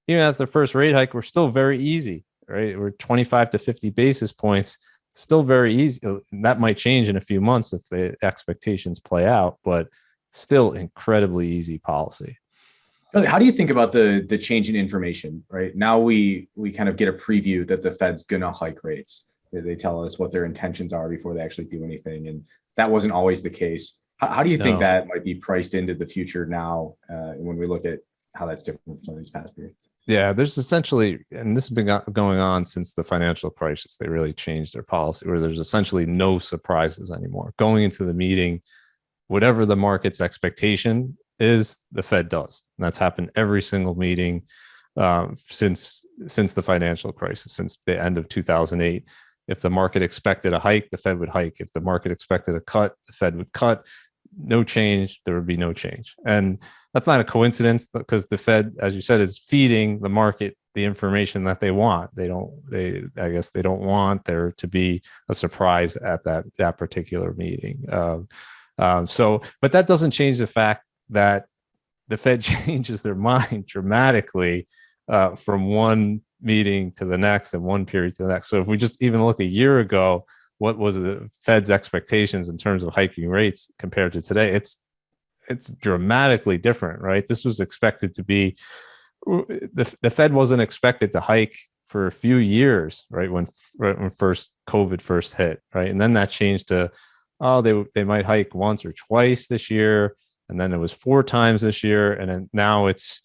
Even after the first rate hike, we're still very easy, right? We're 25 to 50 basis points. Still very easy. That might change in a few months if the expectations play out, but still incredibly easy policy. How do you think about the change in information, right? Now we kind of get a preview that the Fed's going to hike rates. They tell us what their intentions are before they actually do anything. And that wasn't always the case. How do you think that might be priced into the future now when we look at how that's different from some of these past periods? Yeah, there's essentially, and this has been going on since the financial crisis, they really changed their policy where there's essentially no surprises anymore. Going into the meeting, whatever the market's expectation is, the Fed does. And that's happened every single meeting since the financial crisis, since the end of 2008. If the market expected a hike, the Fed would hike. If the market expected a cut, the Fed would cut. No change, there would be no change. And that's not a coincidence, because the Fed, as you said, is feeding the market the information that they want. I guess they don't want there to be a surprise at that particular meeting. But that doesn't change the fact that the Fed changes their mind dramatically from one meeting to the next and one period to the next. So if we just even look a year ago, what was the Fed's expectations in terms of hiking rates compared to today? It's dramatically different, right? This was expected to be the Fed wasn't expected to hike for a few years, right? When first COVID first hit, right? And then that changed to, oh, they might hike once or twice this year. And then it was 4 times this year. And then now it's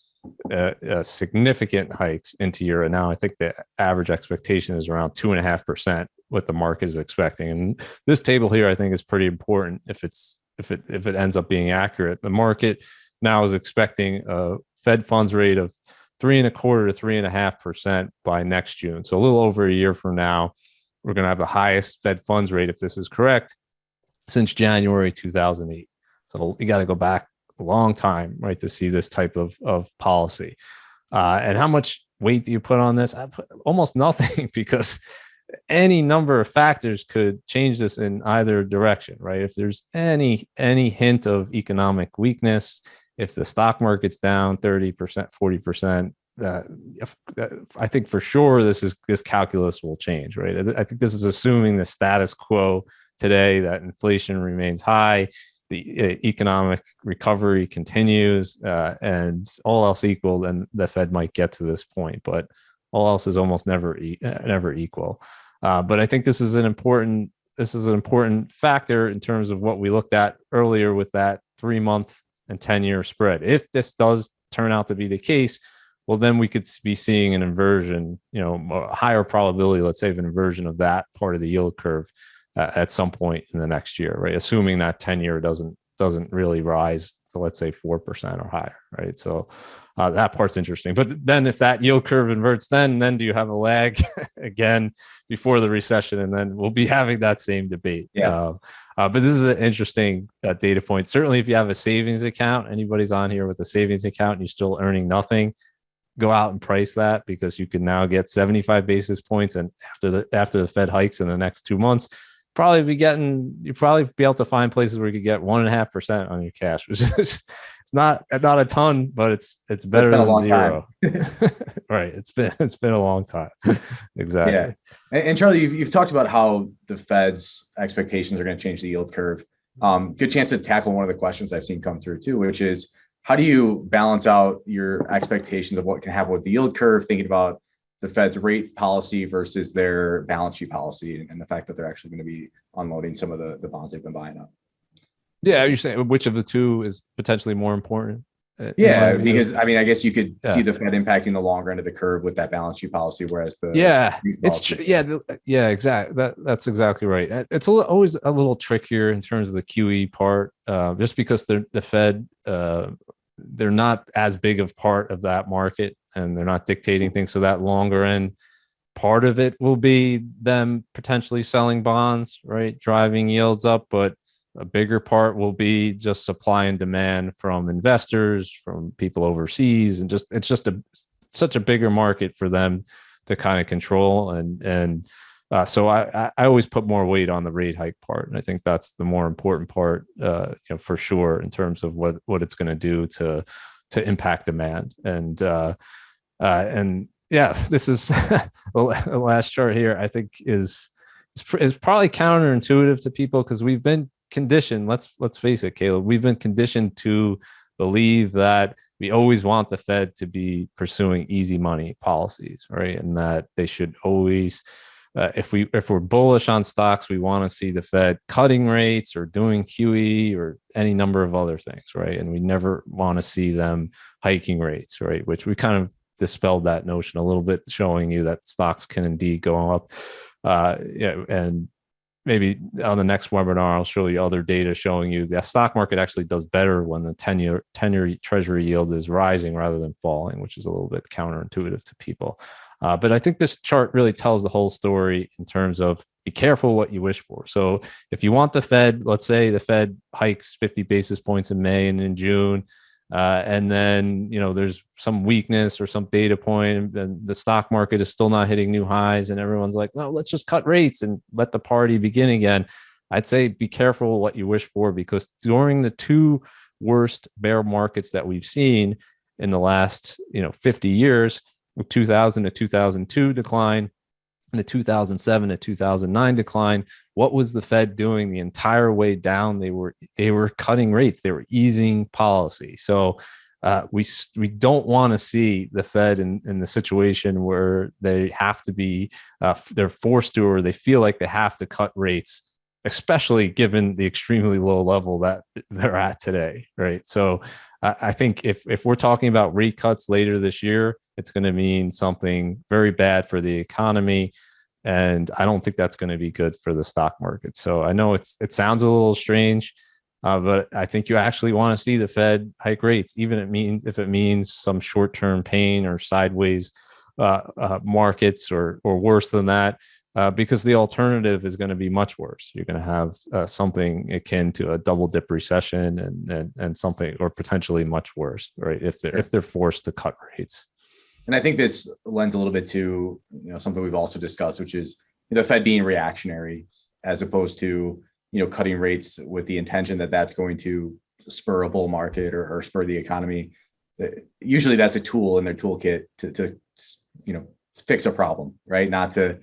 significant hikes into year. And now I think the average expectation is around 2.5%, what the market is expecting. And this table here, I think, is pretty important if it ends up being accurate. The market now is expecting a Fed funds rate of 3.25% to 3.5% by next June. So a little over a year from now, we're going to have the highest Fed funds rate, if this is correct, since January 2008. So you got to go back a long time, right, to see this type of policy. And how much weight do you put on this? I put almost nothing, because any number of factors could change this in either direction, right? If there's any hint of economic weakness, if the stock market's down 30%, 40%, I think for sure this calculus will change, right? I think this is assuming the status quo today, that inflation remains high, the economic recovery continues, and all else equal, then the Fed might get to this point. But all else is almost never equal. But I think this is an important factor in terms of what we looked at earlier with that 3-month and 10-year spread. If this does turn out to be the case, well, then we could be seeing an inversion, a higher probability, let's say, of an inversion of that part of the yield curve at some point in the next year, right? Assuming that 10-year doesn't really rise to, let's say, 4% or higher, right? So that part's interesting. But then if that yield curve inverts, then do you have a lag again before the recession? And then we'll be having that same debate. Yeah. But this is an interesting data point. Certainly, if you have a savings account, anybody's on here with a savings account and you're still earning nothing, go out and price that, because you can now get 75 basis points. And after the Fed hikes in the next 2 months, you'd probably be able to find places where you could get 1.5% on your cash, which is it's not a ton, but it's better than zero. Right. It's been a long time. Exactly. Yeah. And Charlie, you've talked about how the Fed's expectations are going to change the yield curve. Good chance to tackle one of the questions I've seen come through too, which is, how do you balance out your expectations of what can happen with the yield curve, thinking about the Fed's rate policy versus their balance sheet policy, and the fact that they're actually going to be unloading some of the bonds they've been buying up? Yeah, you're saying which of the two is potentially more important? Yeah, because I guess you could see the Fed impacting the longer end of the curve with that balance sheet policy, whereas exactly. That's exactly right. It's always a little trickier in terms of the QE part, just because the Fed, they're not as big of part of that market, and they're not dictating things. So that longer end part of it will be them potentially selling bonds, right, driving yields up, but a bigger part will be just supply and demand from investors, from people overseas, and it's just such a bigger market for them to kind of control. And so I always put more weight on the rate hike part, and I think that's the more important part, for sure, in terms of what it's going to do to impact demand. And yeah, this is the last chart here. I think is probably counterintuitive to people, because we've been conditioned. Let's face it, Caleb. We've been conditioned to believe that we always want the Fed to be pursuing easy money policies, right? And that they should always, if we're bullish on stocks, we want to see the Fed cutting rates or doing QE or any number of other things, right? And we never want to see them hiking rates, right? Which we kind of dispelled that notion a little bit, showing you that stocks can indeed go up. And maybe on the next webinar, I'll show you other data showing you the stock market actually does better when the 10-year treasury yield is rising rather than falling, which is a little bit counterintuitive to people. But I think this chart really tells the whole story in terms of be careful what you wish for. So if you want the Fed, let's say the Fed hikes 50 basis points in May and in June, and then, there's some weakness or some data point, and the stock market is still not hitting new highs, and everyone's like, no, let's just cut rates and let the party begin again. I'd say be careful what you wish for, because during the 2 worst bear markets that we've seen in the last 50 years, 2000 to 2002 decline, and the 2007 to 2009 decline, what was the Fed doing the entire way down? They were cutting rates. They were easing policy. So we don't want to see the Fed in the situation where they have to be they're forced to, or they feel like they have to cut rates, especially given the extremely low level that they're at today, right? So I think if we're talking about rate cuts later this year, it's going to mean something very bad for the economy. And I don't think that's going to be good for the stock market. So I know it sounds a little strange, but I think you actually want to see the Fed hike rates, even if it means some short-term pain or sideways markets, or worse than that, because the alternative is going to be much worse. You're going to have something akin to a double dip recession, and something, or potentially much worse, right? If they're forced to cut rates. And I think this lends a little bit to, something we've also discussed, which is the Fed being reactionary as opposed to, cutting rates with the intention that that's going to spur a bull market or spur the economy. Usually that's a tool in their toolkit to fix a problem, right? Not to,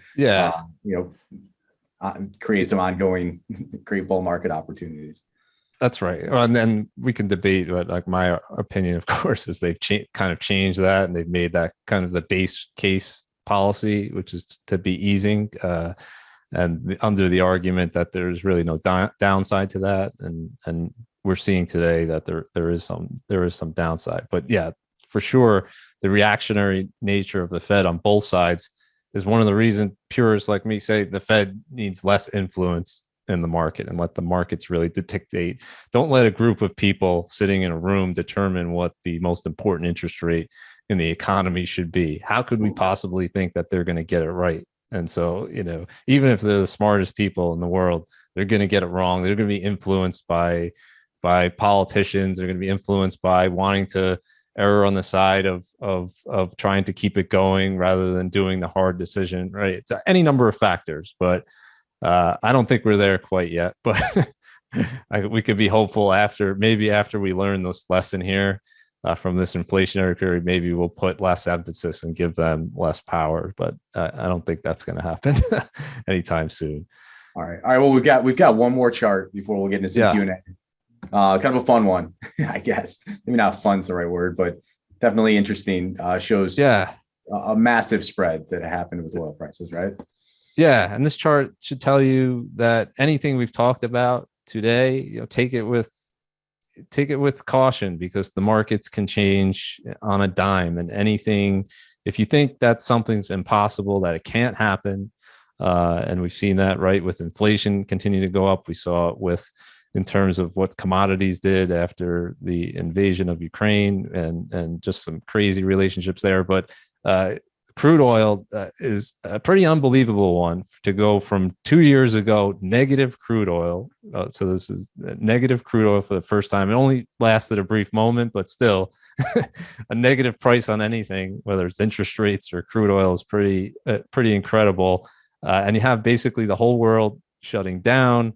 create some ongoing great bull market opportunities. That's right. And then we can debate, but like my opinion, of course, is they've kind of changed that, and they've made that kind of the base case policy, which is to be easing, and under the argument that there's really no downside to that, and we're seeing today that there is some downside. But yeah, for sure, the reactionary nature of the Fed on both sides is one of the reasons purists like me say the Fed needs less influence in the market, and let the markets really dictate. Don't let a group of people sitting in a room determine what the most important interest rate in the economy should be. How could we possibly think that they're going to get it right? And so, even if they're the smartest people in the world, they're going to get it wrong. They're going to be influenced by politicians. They're going to be influenced by wanting to err on the side of trying to keep it going rather than doing the hard decision, right? It's any number of factors, but I don't think we're there quite yet, but we could be hopeful after we learn this lesson here from this inflationary period. Maybe we'll put less emphasis and give them less power, but I don't think that's going to happen anytime soon. All right. Well, we've got one more chart before we'll get into some Q&A. Kind of a fun one, I guess. Maybe not fun's the right word, but definitely interesting. Shows a massive spread that happened with oil prices, right? Yeah, and this chart should tell you that anything we've talked about today, take it with caution, because the markets can change on a dime. And anything, if you think that something's impossible, that it can't happen, and we've seen that, right, with inflation continue to go up. We saw it in terms of what commodities did after the invasion of Ukraine, and just some crazy relationships there. But crude oil is a pretty unbelievable one to go from 2 years ago, negative crude oil. So this is negative crude oil for the first time. It only lasted a brief moment, but still a negative price on anything, whether it's interest rates or crude oil, is pretty incredible. And you have basically the whole world shutting down.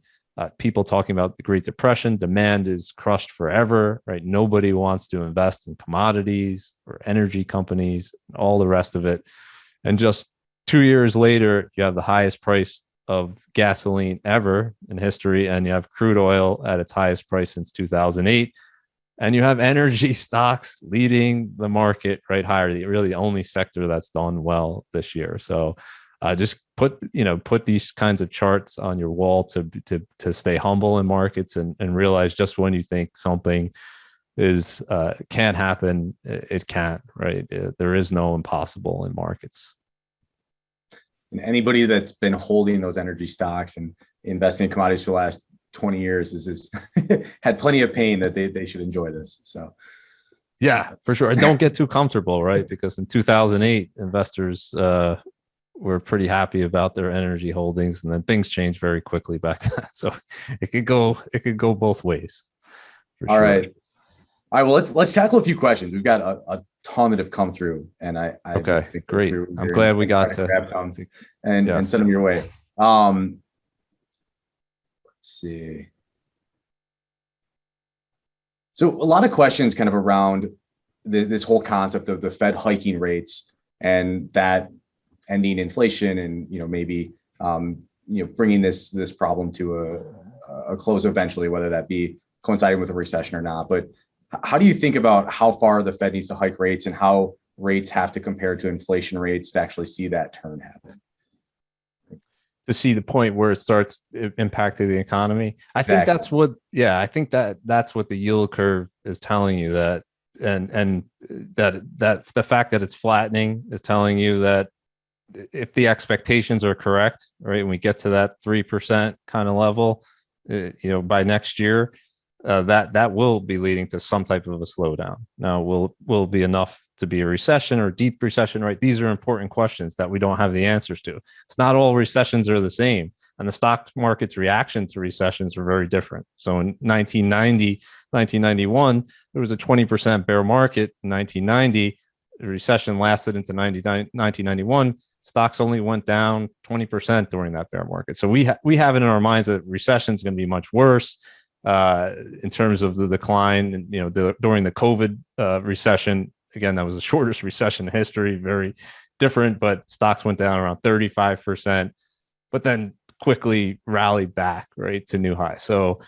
People talking about the Great Depression. Demand is crushed forever, right? Nobody wants to invest in commodities or energy companies, all the rest of it. And just 2 years later, you have the highest price of gasoline ever in history, and you have crude oil at its highest price since 2008. And you have energy stocks leading the market right higher. Really the only sector that's done well this year. So just put these kinds of charts on your wall to stay humble in markets, and realize just when you think something can't happen, it can't, right? There is no impossible in markets. And anybody that's been holding those energy stocks and investing in commodities for the last 20 years is had plenty of pain that they should enjoy this. So yeah, for sure. Don't get too comfortable, right? Because in 2008, investors were pretty happy about their energy holdings, and then things changed very quickly back then. So it could go both ways. All right. Well, let's tackle a few questions. We've got a ton that have come through, and I okay, great. I'm glad we got to grab some and send them your way. Let's see. So a lot of questions kind of around this whole concept of the Fed hiking rates, and that ending inflation, and maybe bringing this problem to a close eventually, whether that be coinciding with a recession or not. But how do you think about how far the Fed needs to hike rates and how rates have to compare to inflation rates to actually see that turn happen? To see the point where it starts impacting the economy. I think that's what, I think that's what the yield curve is telling you, that, and that the fact that it's flattening is telling you that if the expectations are correct, right, and we get to that 3% kind of level, by next year, that will be leading to some type of a slowdown. Now, will be enough to be a recession or deep recession, right? These are important questions that we don't have the answers to. It's not all recessions are the same, and the stock market's reaction to recessions are very different. So in 1990, 1991, there was a 20% bear market. In 1990, the recession lasted into 1991. Stocks only went down 20% during that bear market. So we have it in our minds that recession is going to be much worse in terms of the decline. And during the COVID recession, again, that was the shortest recession in history, very different, but stocks went down around 35%, but then quickly rallied back, right, to new highs. So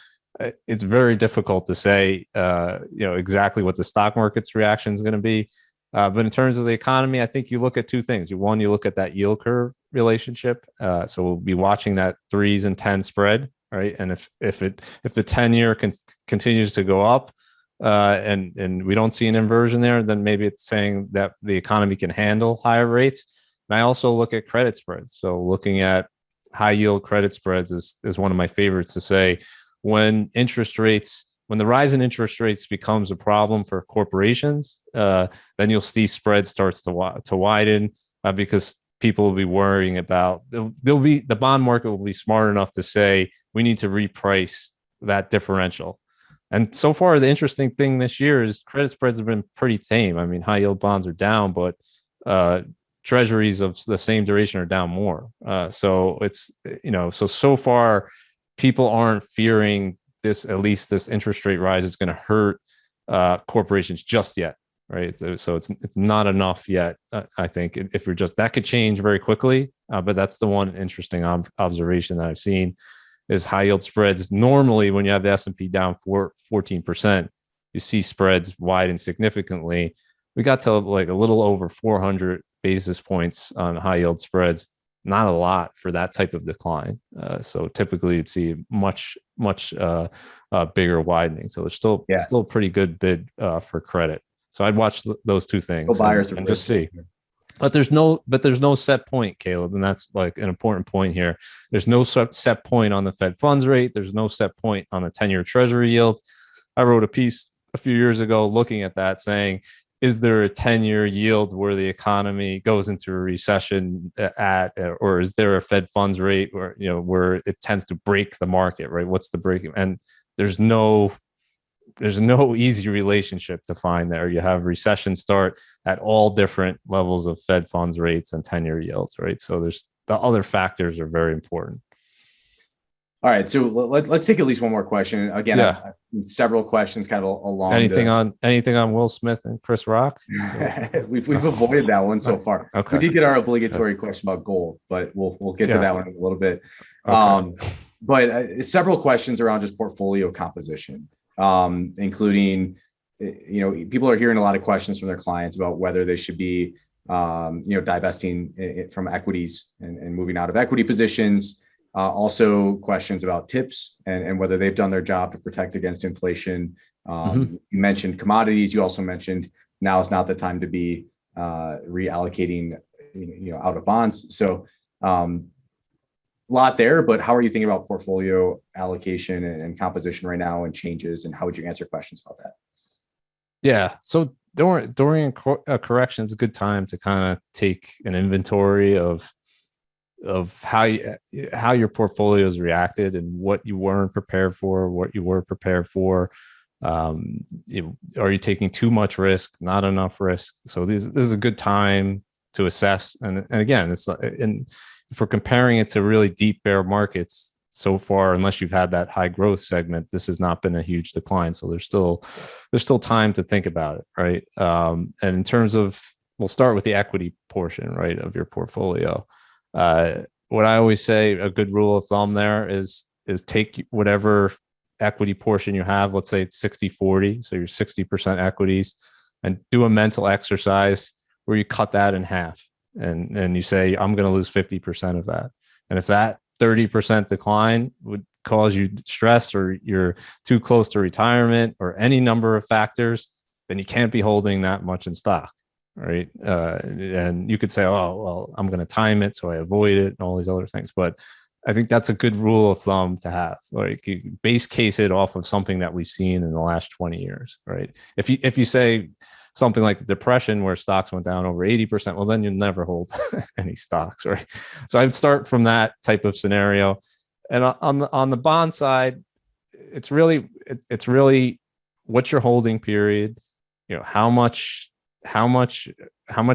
it's very difficult to say, exactly what the stock market's reaction is going to be. But in terms of the economy, I think you look at two things. One, you look at that yield curve relationship. So we'll be watching that 3s and 10 spread, right? And if the 10-year continues to go up, and we don't see an inversion there, then maybe it's saying that the economy can handle higher rates. And I also look at credit spreads. So looking at high yield credit spreads is one of my favorites to say. When the rise in interest rates becomes a problem for corporations, then you'll see spreads starts to widen because people will be worrying about, the bond market will be smart enough to say, we need to reprice that differential. And so far, the interesting thing this year is credit spreads have been pretty tame. I mean, high yield bonds are down, but treasuries of the same duration are down more. So it's, so far, people aren't fearing this, at least this interest rate rise is going to hurt corporations just yet, right? So it's not enough yet. I think if you're that could change very quickly, but that's the one interesting observation that I've seen. Is high yield spreads. Normally, when you have the S&P down 14%, you see spreads widen significantly. We got to like a little over 400 basis points on high yield spreads. Not a lot for that type of decline. So typically, you'd see much bigger widening. So there's still a pretty good bid for credit. So I'd watch those two things and just see. But there's no set point, Caleb, and that's like an important point here. There's no set point on the Fed funds rate. There's no set point on the 10-year Treasury yield. I wrote a piece a few years ago looking at that, saying, is there a 10-year yield where the economy goes into a recession or is there a Fed funds rate where it tends to break the market, right? What's the breaking? And there's no easy relationship to find there. You have recession start at all different levels of Fed funds rates and 10-year yields, right? So there's the other factors are very important. All right, so let's take at least one more question. Again, several questions kind of along. Anything on Will Smith and Chris Rock? we've avoided that one so far. Okay. We did get our obligatory question about gold, but we'll get to that one in a little bit. Okay. But several questions around just portfolio composition. Including, people are hearing a lot of questions from their clients about whether they should be, divesting from equities and moving out of equity positions. Also questions about tips and whether they've done their job to protect against inflation. You mentioned commodities. You also mentioned now is not the time to be reallocating, out of bonds. So, lot there, but how are you thinking about portfolio allocation and composition right now and changes, and how would you answer questions about that? Yeah. So during a correction, it's a good time to kind of take an inventory of how your portfolio has reacted and what you weren't prepared for, what you were prepared for. Are you taking too much risk, not enough risk? So this is a good time to assess. And again, if we're comparing it to really deep bear markets so far, unless you've had that high growth segment, this has not been a huge decline. So there's still time to think about it, right? And in terms of, we'll start with the equity portion, right, of your portfolio. What I always say, a good rule of thumb there is take whatever equity portion you have, let's say it's 60-40, so you're 60% equities, and do a mental exercise where you cut that in half, and you say, I'm going to lose 50% of that. And if that 30% decline would cause you stress, or you're too close to retirement, or any number of factors, then you can't be holding that much in stock, right? And you could say, oh, well, I'm going to time it so I avoid it and all these other things. But I think that's a good rule of thumb to have. Like, you base case it off of something that we've seen in the last 20 years, right? If you say something like the Depression, where stocks went down over 80%, well, then you'll never hold any stocks, right? So I'd start from that type of scenario. And on the bond side, it's really what's your holding period, how much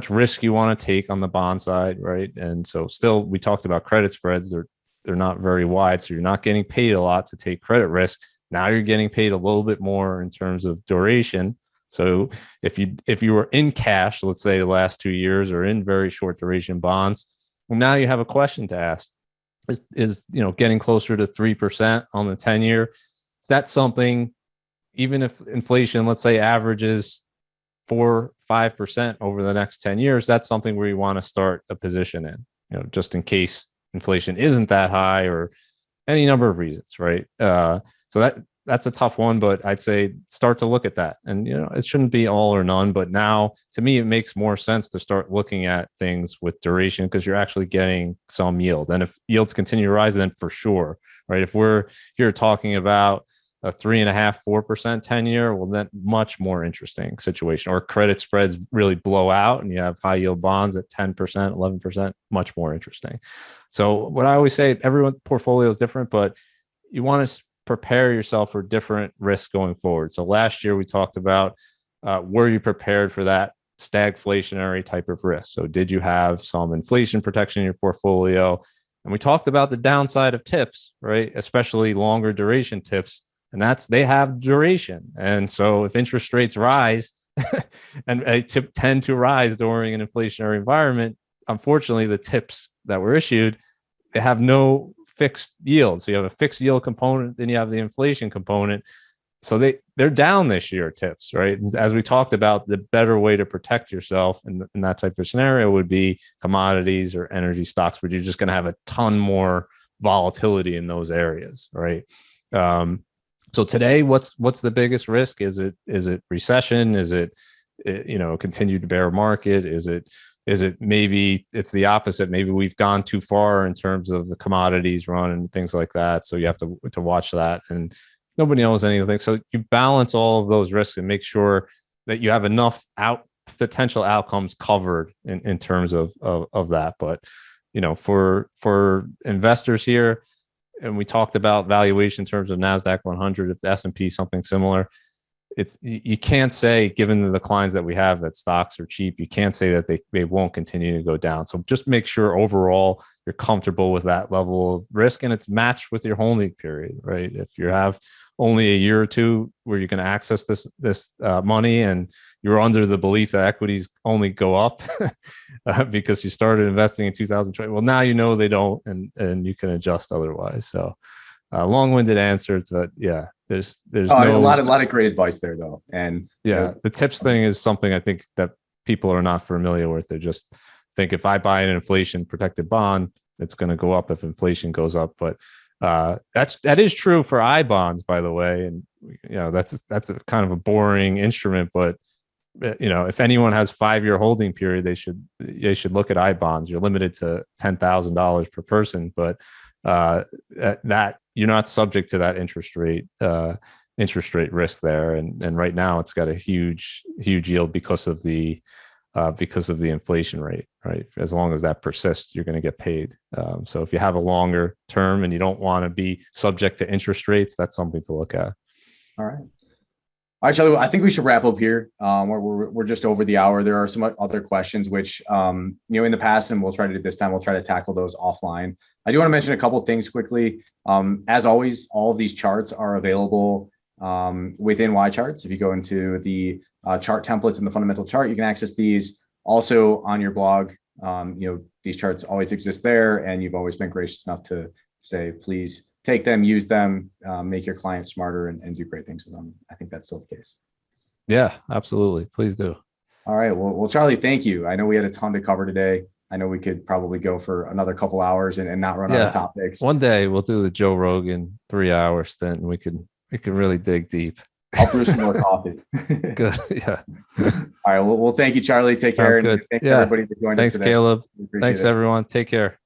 risk you want to take on the bond side, right? And so still, we talked about credit spreads. They're not very wide, so you're not getting paid a lot to take credit risk. Now you're getting paid a little bit more in terms of duration. So if you were in cash, let's say the last 2 years, or in very short duration bonds, well, now you have a question to ask. Is getting closer to 3% on the 10-year, is that something, even if inflation, let's say, averages 4-5% over the next 10 years, that's something where you want to start a position in, just in case inflation isn't that high, or any number of reasons, right? So that's a tough one, but I'd say start to look at that. And, it shouldn't be all or none, but now to me, it makes more sense to start looking at things with duration, because you're actually getting some yield. And if yields continue to rise, then for sure, right? If we're here talking about a 3.5-4% 10-year, well, then much more interesting situation. Or credit spreads really blow out and you have high yield bonds at 10%, 11%, much more interesting. So what I always say, everyone's portfolio is different, but you want to prepare yourself for different risks going forward. So last year we talked about, were you prepared for that stagflationary type of risk? So did you have some inflation protection in your portfolio? And we talked about the downside of tips, right? Especially longer duration tips. And they have duration. And so if interest rates rise and a tip tend to rise during an inflationary environment, unfortunately, the tips that were issued, they have no fixed yield. So you have a fixed yield component, then you have the inflation component. So they're down this year, tips, right? And as we talked about, the better way to protect yourself in that type of scenario would be commodities or energy stocks, where you're just going to have a ton more volatility in those areas, right? So today, what's the biggest risk? Is it recession? Is it continued bear market? Is it maybe it's the opposite? Maybe we've gone too far in terms of the commodities run and things like that. So you have to watch that, and nobody knows anything. So you balance all of those risks and make sure that you have enough potential outcomes covered in terms of that. But for investors here, and we talked about valuation in terms of NASDAQ 100, if the S&P something similar, you can't say, given the declines that we have, that stocks are cheap. You can't say that they won't continue to go down. So just make sure overall you're comfortable with that level of risk, and it's matched with your holding period, right? If you have only a year or two where you can access this money, and you're under the belief that equities only go up because you started investing in 2020, well, now they don't, and you can adjust otherwise. So long-winded answer, but yeah, there's a lot of great advice there, though. And the tips thing is something I think that people are not familiar with. They just think, if I buy an inflation protected bond, it's going to go up if inflation goes up. But that is true for I bonds, by the way. And that's a kind of a boring instrument, but if anyone has 5-year holding period, they should look at I bonds. You're limited to $10,000 per person, but that you're not subject to that interest rate risk there. And right now it's got a huge yield because of the inflation rate, right? As long as that persists, you're going to get paid. So if you have a longer term and you don't want to be subject to interest rates, that's something to look at. All right, Charlie, I think we should wrap up here. We're just over the hour. There are some other questions, which, in the past, and we'll try to do this time, we'll try to tackle those offline. I do want to mention a couple of things quickly. As always, all of these charts are available within YCharts. If you go into the chart templates in the fundamental chart, you can access these. Also on your blog, these charts always exist there, and you've always been gracious enough to say, please take them, use them, make your clients smarter and do great things with them. I think that's still the case. Yeah, absolutely. Please do. All right. Well, Charlie, thank you. I know we had a ton to cover today. I know we could probably go for another couple hours and not run out of topics. One day we'll do the Joe Rogan 3-hour stint and we can really dig deep. I'll brew some more coffee. Good. Yeah. All right. Well, thank you, Charlie. Take care. Sounds good. And thanks everybody for joining us Thanks, today. Caleb. Thanks, everyone. Take care.